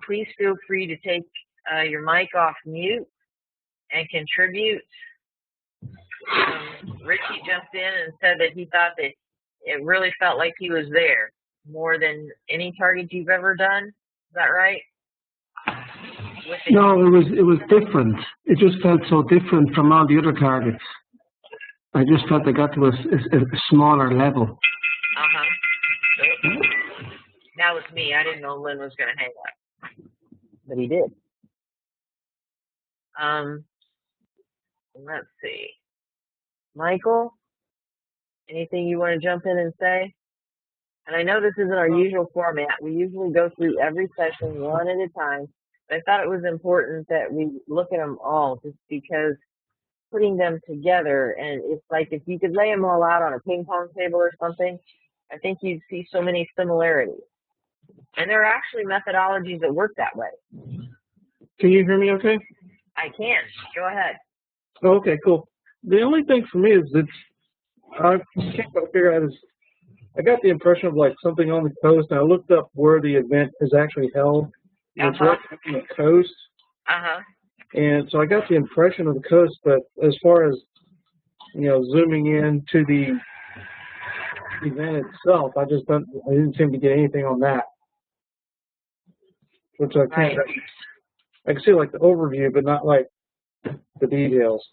please feel free to take your mic off mute and contribute. Richie jumped in and said that he thought that it really felt like he was there more than any target you've ever done. Is that right? No, it was different. It just felt so different from all the other targets. I just felt they got to a smaller level. Uh-huh. That was me. I didn't know Lynn was going to hang up. But he did. Let's see. Michael, anything you want to jump in and say? And I know this isn't our usual format. We usually go through every session one at a time. But I thought it was important that we look at them all just because putting them together, and it's like if you could lay them all out on a ping pong table or something, I think you'd see so many similarities. And there are actually methodologies that work that way. Can you hear me okay? I can. Go ahead. Oh, okay, cool. The only thing for me is I can't quite figure out is I got the impression of like something on the coast, and I looked up where the event is actually held. It's right on the coast. Uh-huh. And so I got the impression of the coast, but as far as, zooming in to the event itself, I didn't seem to get anything on that. Which I can't, I can see like the overview, but not like the details.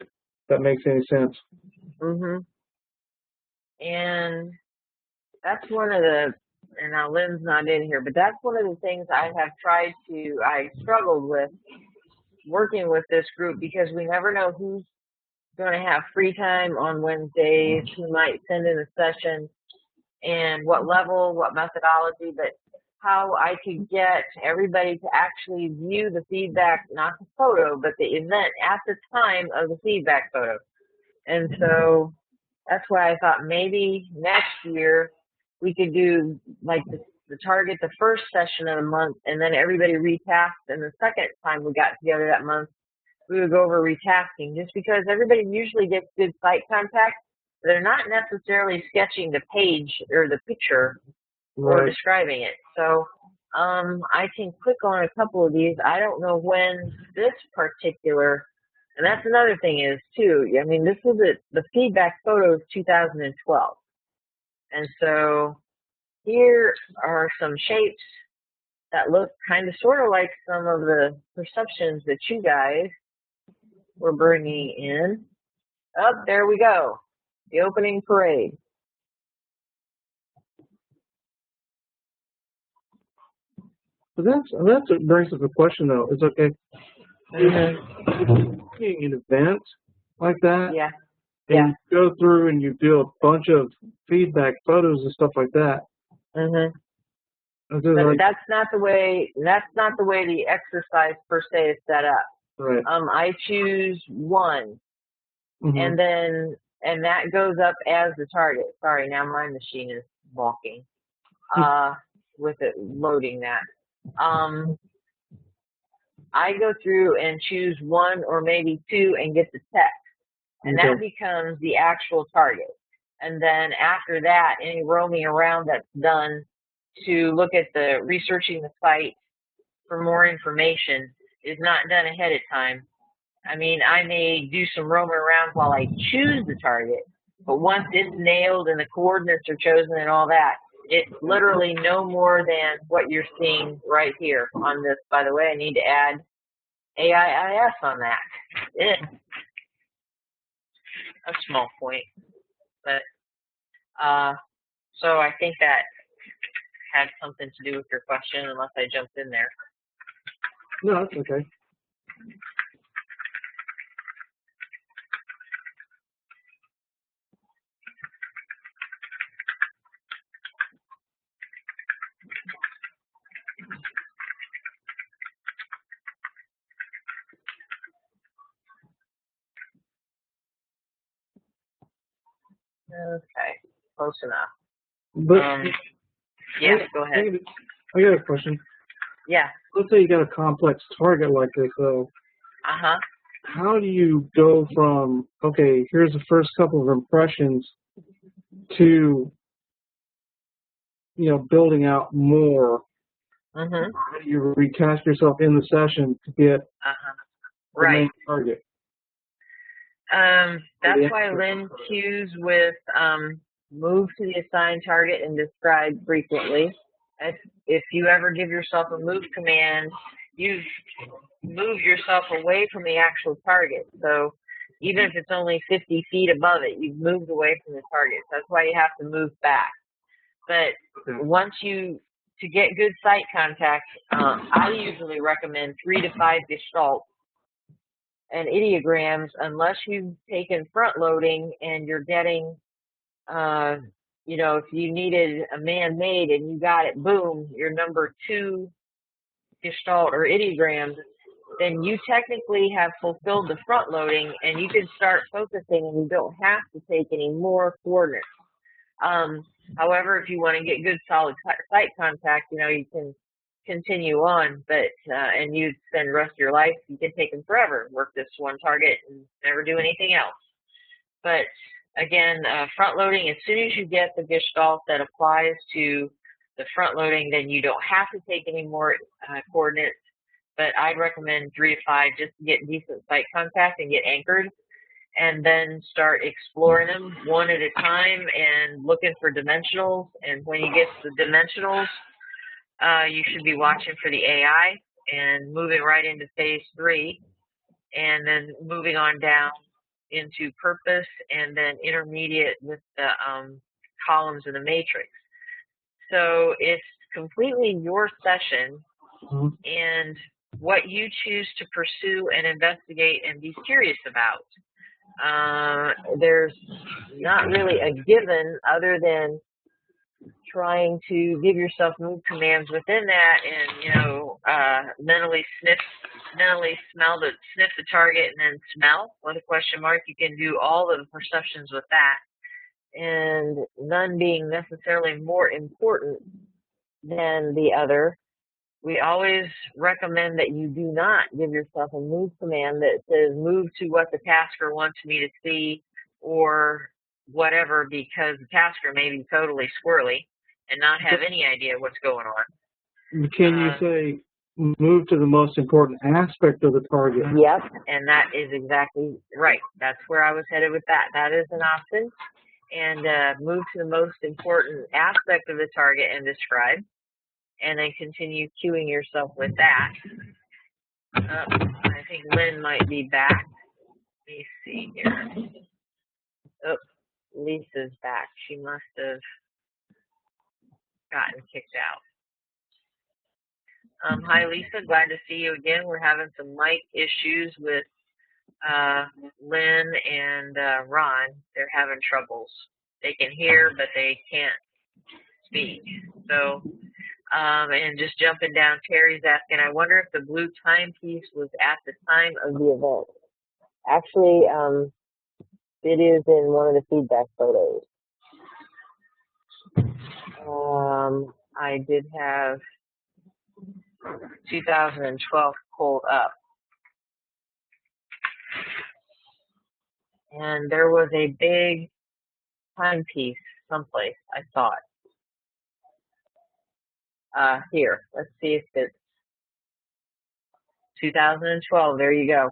If that makes any sense. Mm-hmm. And that's one of the, and now Lynn's not in here, but that's one of the things I struggled with working with this group because we never know who's going to have free time on Wednesdays, who might send in a session, and what level, what methodology, but how I could get everybody to actually view the feedback, not the photo, but the event at the time of the feedback photo. And so that's why I thought maybe next year we could do like the target the first session of the month, and then everybody retasked, and the second time we got together that month, we would go over retasking, just because everybody usually gets good site contact. They're not necessarily sketching the page or the picture or describing it. So I can click on a couple of these. I don't know when this particular, and that's another thing is too, I mean, this was the feedback photo of 2012. And so here are some shapes that look kind of sort of like some of the perceptions that you guys were bringing in. Oh, there we go. The opening parade. But that's what brings up the question though. It's okay. If you're an event like that, and you go through and you do a bunch of feedback photos and stuff like that. But that's not the way the exercise per se is set up. Right. I choose one, and that goes up as the target. Sorry, now my machine is balking with it loading that. I go through and choose one or maybe two and get the text, and that becomes the actual target. And then after that, any roaming around that's done to look at the researching the site for more information is not done ahead of time. I mean, I may do some roaming around while I choose the target, but once it's nailed and the coordinates are chosen and all that, it's literally no more than what you're seeing right here on this. By the way, I need to add AIIS on that. A small point, but So I think that had something to do with your question, unless I jumped in there. No, that's okay. Okay, close enough. But Yeah, go ahead. I got a question. Yeah. Let's say you got a complex target like this, though. Uh-huh. How do you go from, okay, here's the first couple of impressions to, building out more? Mm-hmm. How do you recast yourself in the session to get the Right. main target? That's why Lynn cues with move to the assigned target and describe frequently. If you ever give yourself a move command, you've moved yourself away from the actual target. So even if it's only 50 feet above it, you've moved away from the target. That's why you have to move back. But once to get good sight contact, I usually recommend 3 to 5 gestalt and ideograms, unless you've taken front loading and you're getting, if you needed a man-made and you got it, boom, your number 2 gestalt or ideograms, then you technically have fulfilled the front loading and you can start focusing and you don't have to take any more coordinates. However, if you want to get good solid sight contact, you can continue on, but and you spend the rest of your life, you can take them forever, work this one target and never do anything else. But again, front loading, as soon as you get the gestalt that applies to the front loading, then you don't have to take any more coordinates. But I'd recommend 3 to 5 just to get decent sight contact and get anchored, and then start exploring them one at a time and looking for dimensionals. And when you get to the dimensionals, you should be watching for the AI and moving right into phase 3, and then moving on down into purpose, and then intermediate with the columns of the matrix. So it's completely your session, and what you choose to pursue and investigate and be curious about. There's not really a given other than trying to give yourself move commands within that, and mentally sniff the target, and then smell with a question mark. You can do all of the perceptions with that, and none being necessarily more important than the other. We always recommend that you do not give yourself a move command that says move to what the tasker wants me to see or whatever, because the tasker may be totally squirrely and not have any idea what's going on. Can you say move to the most important aspect of the target? Yep, and that is exactly right. That's where I was headed with that. That is an option. And move to the most important aspect of the target and describe. And then continue cueing yourself with that. I think Lynn might be back. Let me see here. Oh, Lisa's back. She must have gotten kicked out. Hi, Lisa. Glad to see you again. We're having some mic issues with Lynn and Ron. They're having troubles. They can hear, but they can't speak. So, and just jumping down, Terry's asking, I wonder if the blue timepiece was at the time of the event. Actually, it is in one of the feedback photos. I did have 2012 pulled up. And there was a big timepiece someplace. I saw it. Here, let's see if it's 2012. There you go.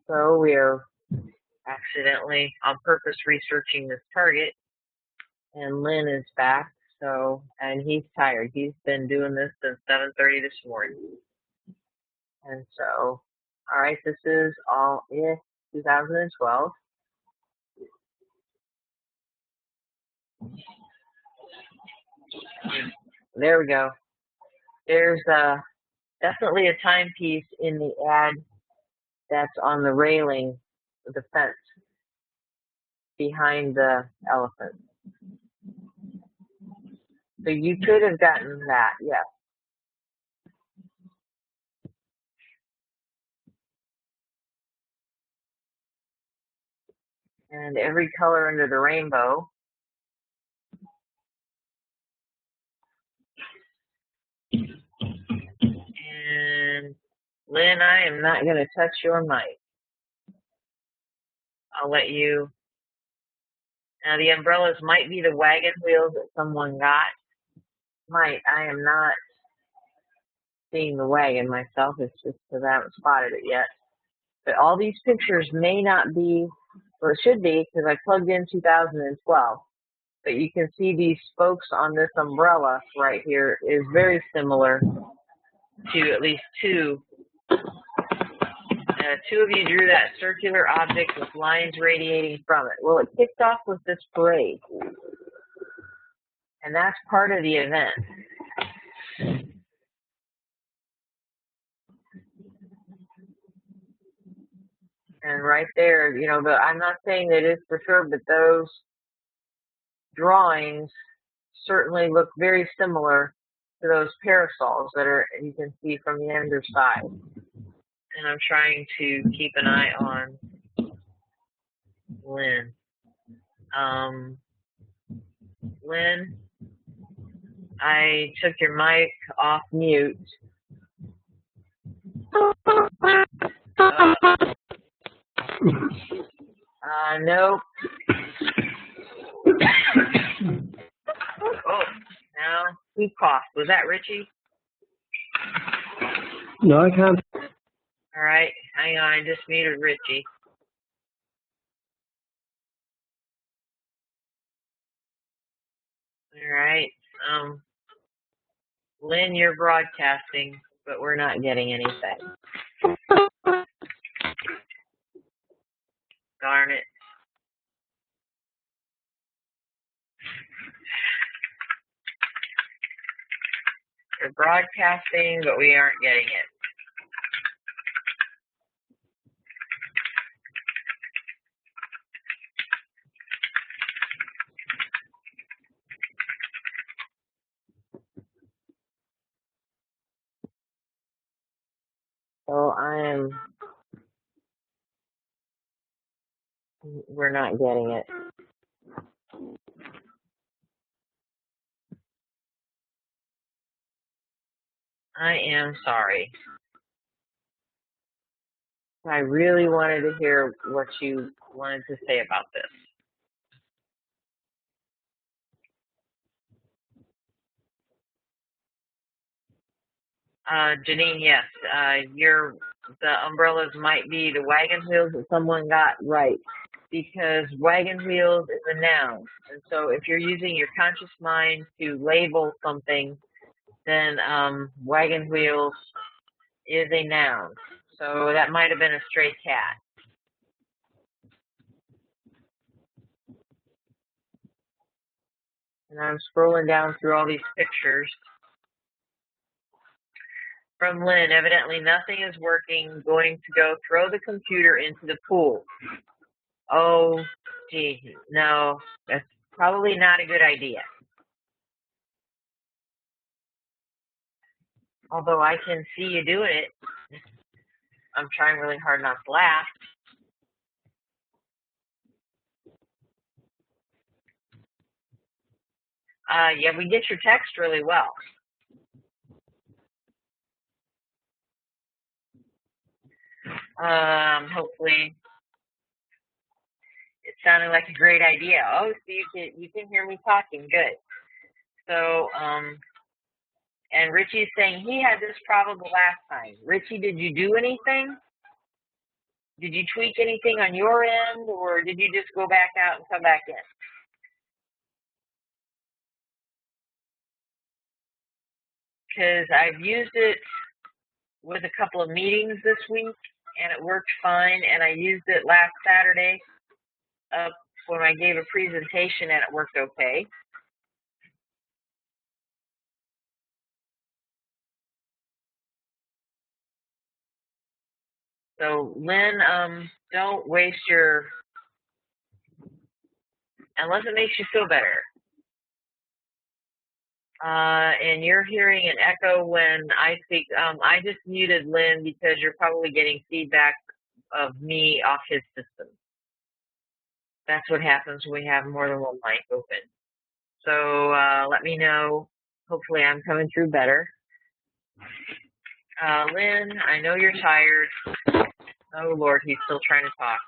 So we're accidentally, on purpose, researching this target, and Lynn is back. So, and he's tired. He's been doing this since 7:30 this morning. And so, all right, this is all 2012. There we go. There's definitely a timepiece in the ad that's on the railing of the fence behind the elephant. So you could have gotten that, yes. And every color under the rainbow. And Lynn, I am not going to touch your mic. I'll let you. Now the umbrellas might be the wagon wheels that someone got. I am not seeing the wagon myself. It's just because I haven't spotted it yet. But all these pictures may not be, well, it should be because I plugged in 2012. But you can see these spokes on this umbrella right here is very similar to at least two. Two of you drew that circular object with lines radiating from it. Well, it kicked off with this parade. And that's part of the event. And right there, you know, I'm not saying that it's for sure, but those drawings certainly look very similar to those parasols that you can see from the underside. And I'm trying to keep an eye on Lynn. Lynn, I took your mic off mute. Nope. Oh, now who coughed? Was that Richie? No, I can't. All right, hang on. I just muted Richie. All right. Lynn, you're broadcasting, but we're not getting anything. Darn it. We're broadcasting, but we aren't getting it. So we're not getting it. I am sorry. I really wanted to hear what you wanted to say about this. Janine, yes, the umbrellas might be the wagon wheels that someone got right, because wagon wheels is a noun. And so if you're using your conscious mind to label something, then wagon wheels is a noun. So that might have been a stray cat. And I'm scrolling down through all these pictures. From Lynn, evidently nothing is working. Going to go throw the computer into the pool. Oh, gee, no, that's probably not a good idea. Although I can see you doing it. I'm trying really hard not to laugh. Yeah, we get your text really well. Hopefully it sounded like a great idea. Oh, so you can hear me talking. Good. So, and Richie's saying he had this problem the last time. Richie, did you do anything? Did you tweak anything on your end, or did you just go back out and come back in? Because I've used it with a couple of meetings this week, and it worked fine. And I used it last Saturday when I gave a presentation, and it worked okay. So, Lynn, don't waste unless it makes you feel better. And you're hearing an echo when I speak. I just muted Lynn because you're probably getting feedback of me off his system. That's what happens when we have more than one mic open. So let me know. Hopefully I'm coming through better. Lynn, I know you're tired. Oh, Lord, he's still trying to talk.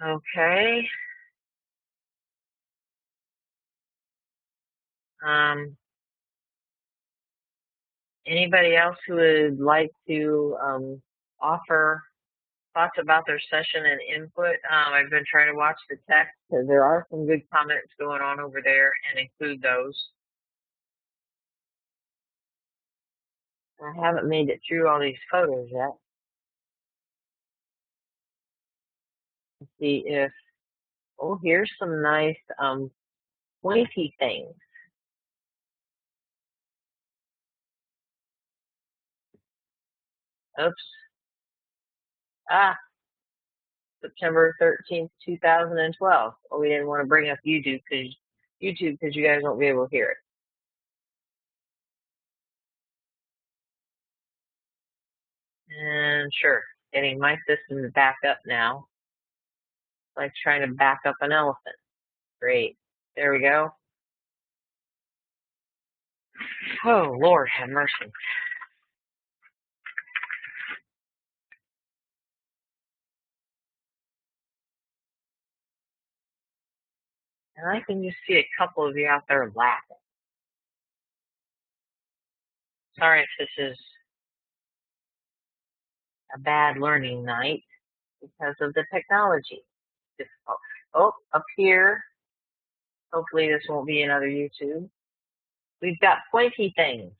Okay. Anybody else who would like to offer thoughts about their session and input? I've been trying to watch the text because there are some good comments going on over there, and include those. I haven't made it through all these photos yet. Let's see if, oh, here's some nice pointy things. Oops. September 13th, 2012. Oh, we didn't want to bring up YouTube because you guys won't be able to hear it. And sure, getting my system to back up now. Like trying to back up an elephant. Great. There we go. Oh, Lord, have mercy. And I can just see a couple of you out there laughing. Sorry if this is a bad learning night because of the technology. Oh, up here. Hopefully this won't be another YouTube. We've got pointy things.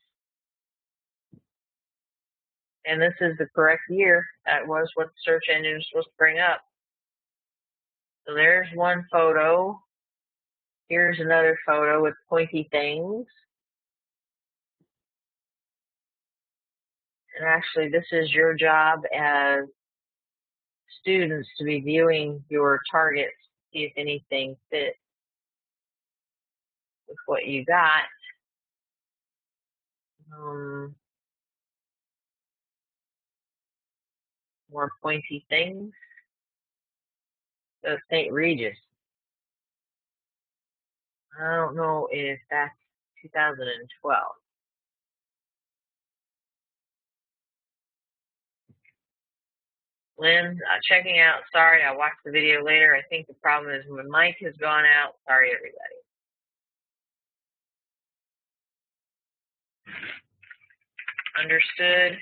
And this is the correct year. That was what the search engine was supposed to bring up. So there's one photo. Here's another photo with pointy things. And actually, this is your job as students to be viewing your targets, see if anything fits with what you got. More pointy things. So St. Regis. I don't know if that's 2012. Lynn, checking out. Sorry, I'll watch the video later. I think the problem is my mic has gone out. Sorry, everybody. Understood.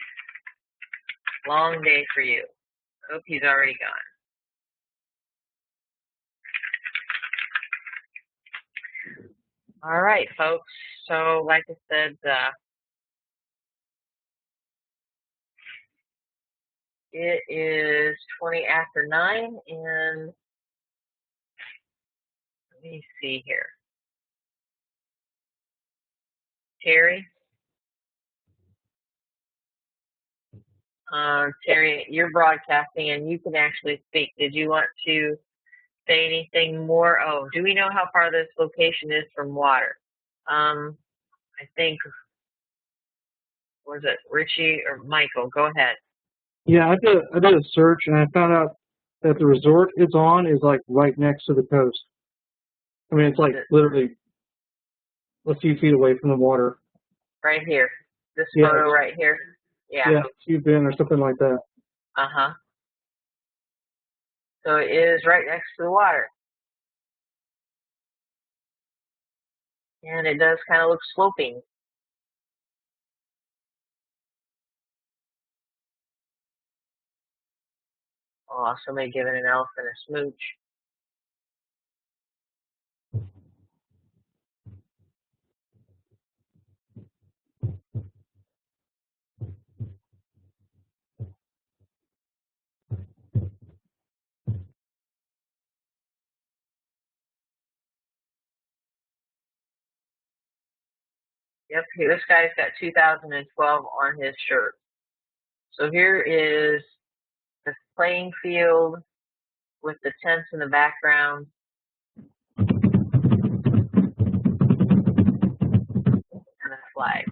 Long day for you. Hope he's already gone. All right, folks. So, like I said, it is 20 after 9, and let me see here. Terry? Terry, you're broadcasting, and you can actually speak. Did you want to say anything more? Oh, do we know how far this location is from water? I think, was it Richie or Michael? Go ahead. Yeah, I did a search and I found out that the resort it's on is like right next to the coast. I mean, it's like literally a few feet away from the water. Right here. This photo right here. Yeah. Yeah, you've been or something like that. Uh-huh. So it is right next to the water. And it does kind of look sloping. Oh, somebody giving an elephant a smooch. Yep, this guy's got 2012 on his shirt. So here is the playing field with the tents in the background. And the flags.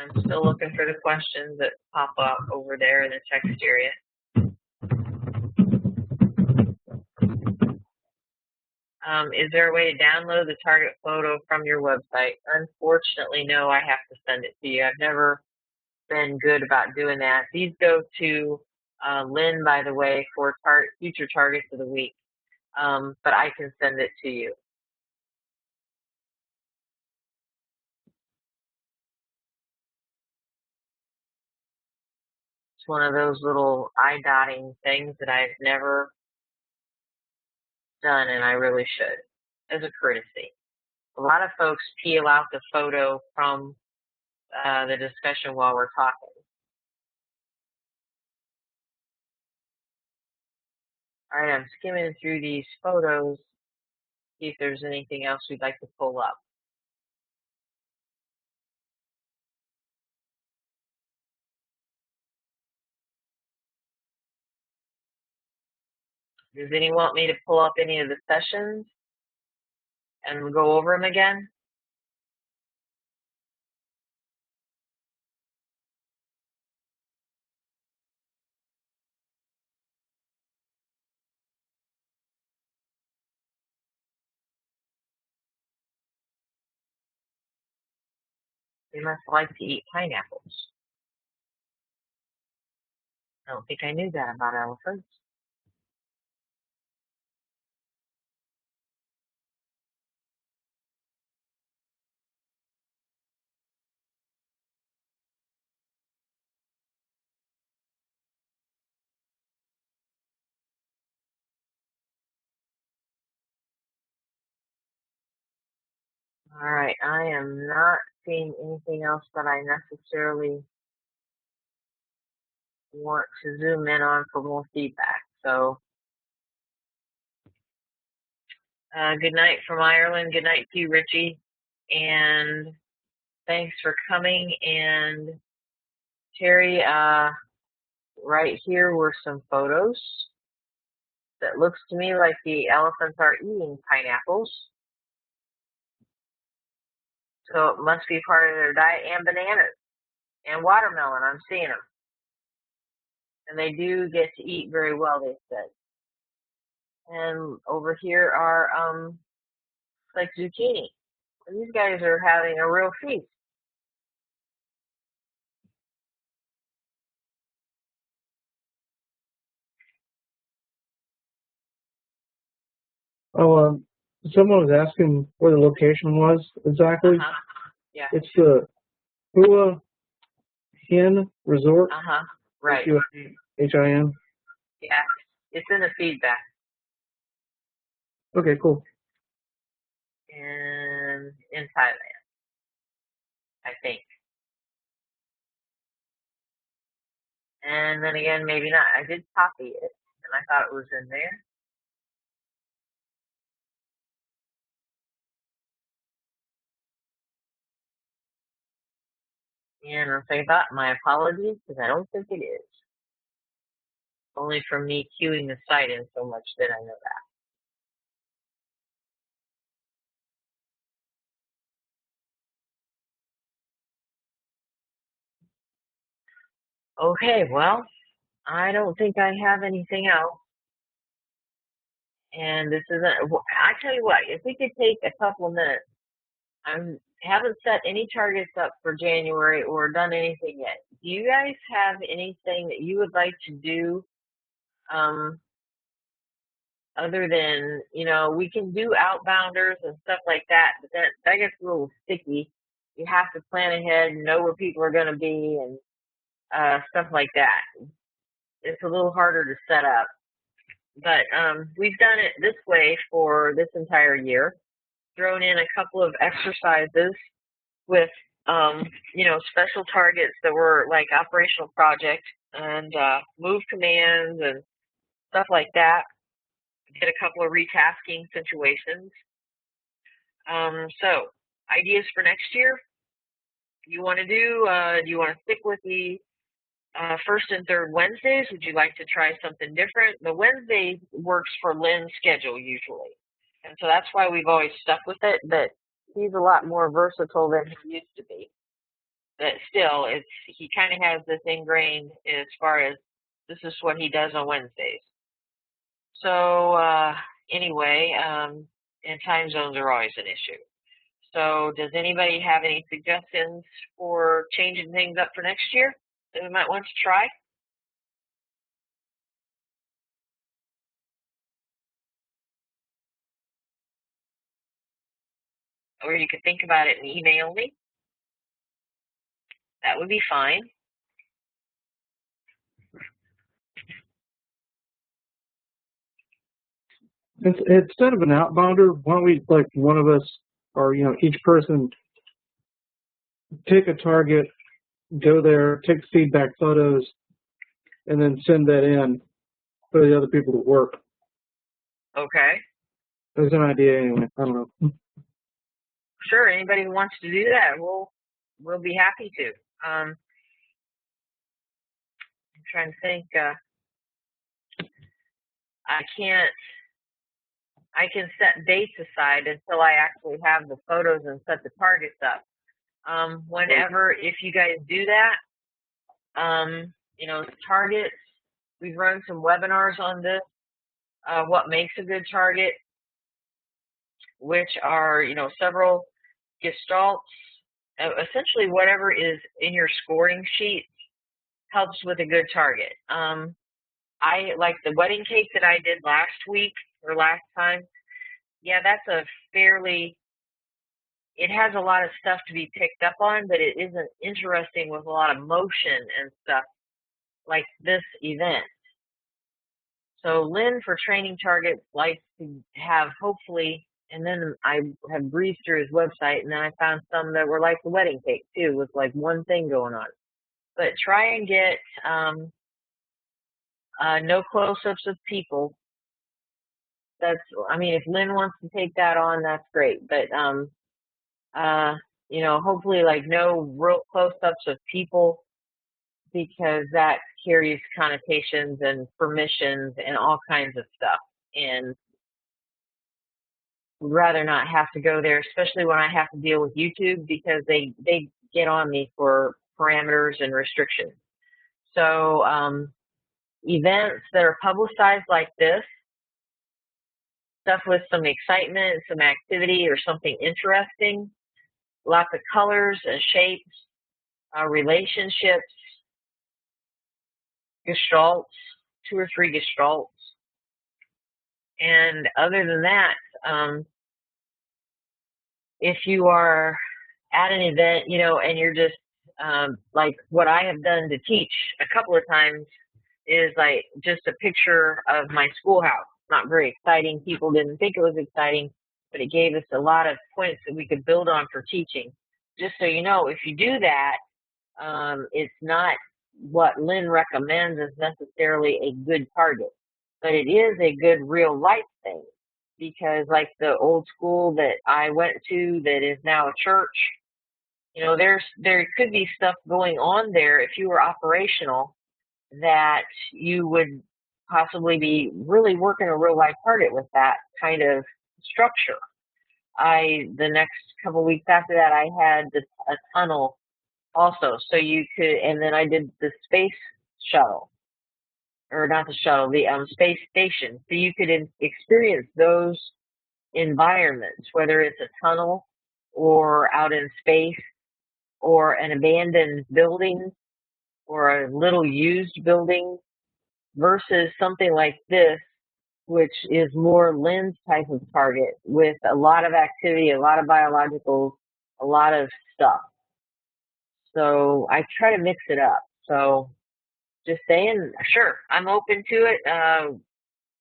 I'm still looking for the questions that pop up over there in the text area. Is there a way to download the target photo from your website? Unfortunately, no, I have to send it to you. I've never been good about doing that. These go to Lynn, by the way, for future targets of the week, but I can send it to you. It's one of those little eye-dotting things that I've never done, and I really should, as a courtesy. A lot of folks peel out the photo from the discussion while we're talking. All right, I'm skimming through these photos, see if there's anything else we'd like to pull up. Does anyone want me to pull up any of the sessions and go over them again? They must like to eat pineapples. I don't think I knew that about elephants. All right, I am not seeing anything else that I necessarily want to zoom in on for more feedback. So, good night from Ireland. Good night to you, Richie. And thanks for coming. And Terry, right here were some photos that looks to me like the elephants are eating pineapples. So it must be part of their diet, and bananas and watermelon. I'm seeing them. And they do get to eat very well, they said. And over here are like zucchini. And these guys are having a real feast. Oh, someone was asking where the location was exactly. Yeah. It's the Hua Hin Resort. Right. H-I-N. Yeah. It's in the feedback. Okay, cool. And in Thailand, I think. And then again, maybe not. I did copy it, and I thought it was in there. And if I thought, my apologies, because I don't think it is. Only from me queuing the site in so much did I know that. Okay, well, I don't think I have anything else. And this isn't, I tell you what, if we could take a couple of minutes, I haven't set any targets up for January or done anything yet. Do you guys have anything that you would like to do other than, we can do outbounders and stuff like that, but that gets a little sticky. You have to plan ahead, know where people are going to be, and stuff like that. It's a little harder to set up. But we've done it this way for this entire year, thrown in a couple of exercises with, special targets that were like operational projects and move commands and stuff like that. Did a couple of retasking situations. So, ideas for next year? Do you want to stick with the first and third Wednesdays? Would you like to try something different? The Wednesday works for Lynn's schedule usually. And so that's why we've always stuck with it, but he's a lot more versatile than he used to be. But still, he kind of has this ingrained as far as this is what he does on Wednesdays. So anyway, and time zones are always an issue. So does anybody have any suggestions for changing things up for next year that we might want to try? Or you could think about it and email me. That would be fine. Instead of an outbounder, why don't we, like, one of us, or each person, take a target, go there, take feedback photos, and then send that in for the other people to work. Okay. There's an idea anyway. I don't know. Sure. Anybody who wants to do that, we'll be happy to. I'm trying to think. I can set dates aside until I actually have the photos and set the targets up. Whenever, if you guys do that, targets, we've run some webinars on this, what makes a good target, which are, several gestalts, essentially whatever is in your scoring sheet helps with a good target. I like the wedding cake that I did last week or last time. Yeah, that's it has a lot of stuff to be picked up on, but it isn't interesting with a lot of motion and stuff like this event. So Lynn, for training targets, likes to have hopefully, and then I have breezed through his website, and then I found some that were like the wedding cake too, with like one thing going on. But try and get no close-ups of people. If Lynn wants to take that on, that's great. But hopefully like no real close-ups of people, because that carries connotations and permissions and all kinds of stuff. And would rather not have to go there, especially when I have to deal with YouTube, because they get on me for parameters and restrictions. So events that are publicized like this, stuff with some excitement, some activity, or something interesting, lots of colors and shapes, relationships, gestalts, 2 or 3 gestalts. And other than that, if you are at an event, and you're just like what I have done to teach a couple of times is like just a picture of my schoolhouse. Not very exciting. People didn't think it was exciting, but it gave us a lot of points that we could build on for teaching. Just so you know, if you do that, it's not what Lynn recommends as necessarily a good target, but it is a good real life thing, because like the old school that I went to that is now a church, there could be stuff going on there if you were operational that you would possibly be really working a real life target with that kind of structure. The next couple of weeks after that, I had a tunnel also, so you could, and then I did the space shuttle, or not the shuttle, the space station, so you could experience those environments, whether it's a tunnel or out in space or an abandoned building or a little used building, versus something like this which is more lens type of target with a lot of activity, a lot of biologicals, a lot of stuff. So I try to mix it up. So just saying, sure, I'm open to it.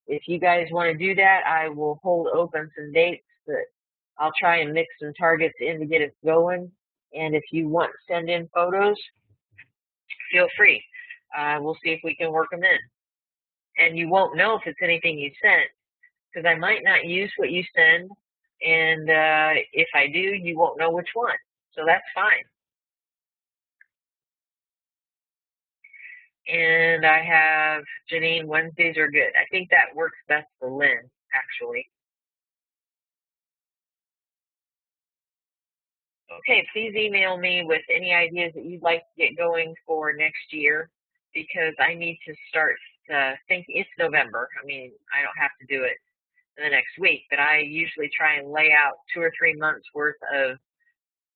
If you guys want to do that, I will hold open some dates, but I'll try and mix some targets in to get it going. And if you want to send in photos, feel free. We'll see if we can work them in. And you won't know if it's anything you sent, because I might not use what you send. And if I do, you won't know which one. So that's fine. And I have Janine, Wednesdays are good. I think that works best for Lynn, actually. Okay, please email me with any ideas that you'd like to get going for next year, because I need to start thinking. It's November. I mean, I don't have to do it in the next week, but I usually try and lay out 2 or 3 months worth of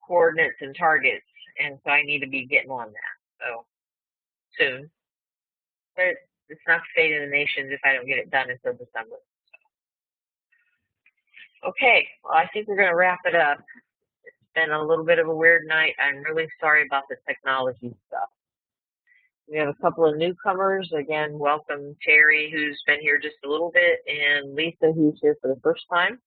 coordinates and targets, and so I need to be getting on that. So soon. But it's not the fate of the nations if I don't get it done until December. So. Okay, well, I think we're going to wrap it up. It's been a little bit of a weird night. I'm really sorry about the technology stuff. We have a couple of newcomers. Again, welcome Terry, who's been here just a little bit, and Lisa, who's here for the first time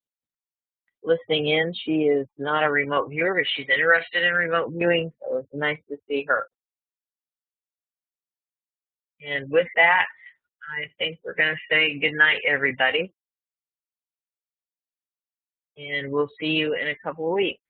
listening in. She is not a remote viewer, but she's interested in remote viewing, so it's nice to see her. And with that, I think we're going to say good night, everybody. And we'll see you in a couple of weeks.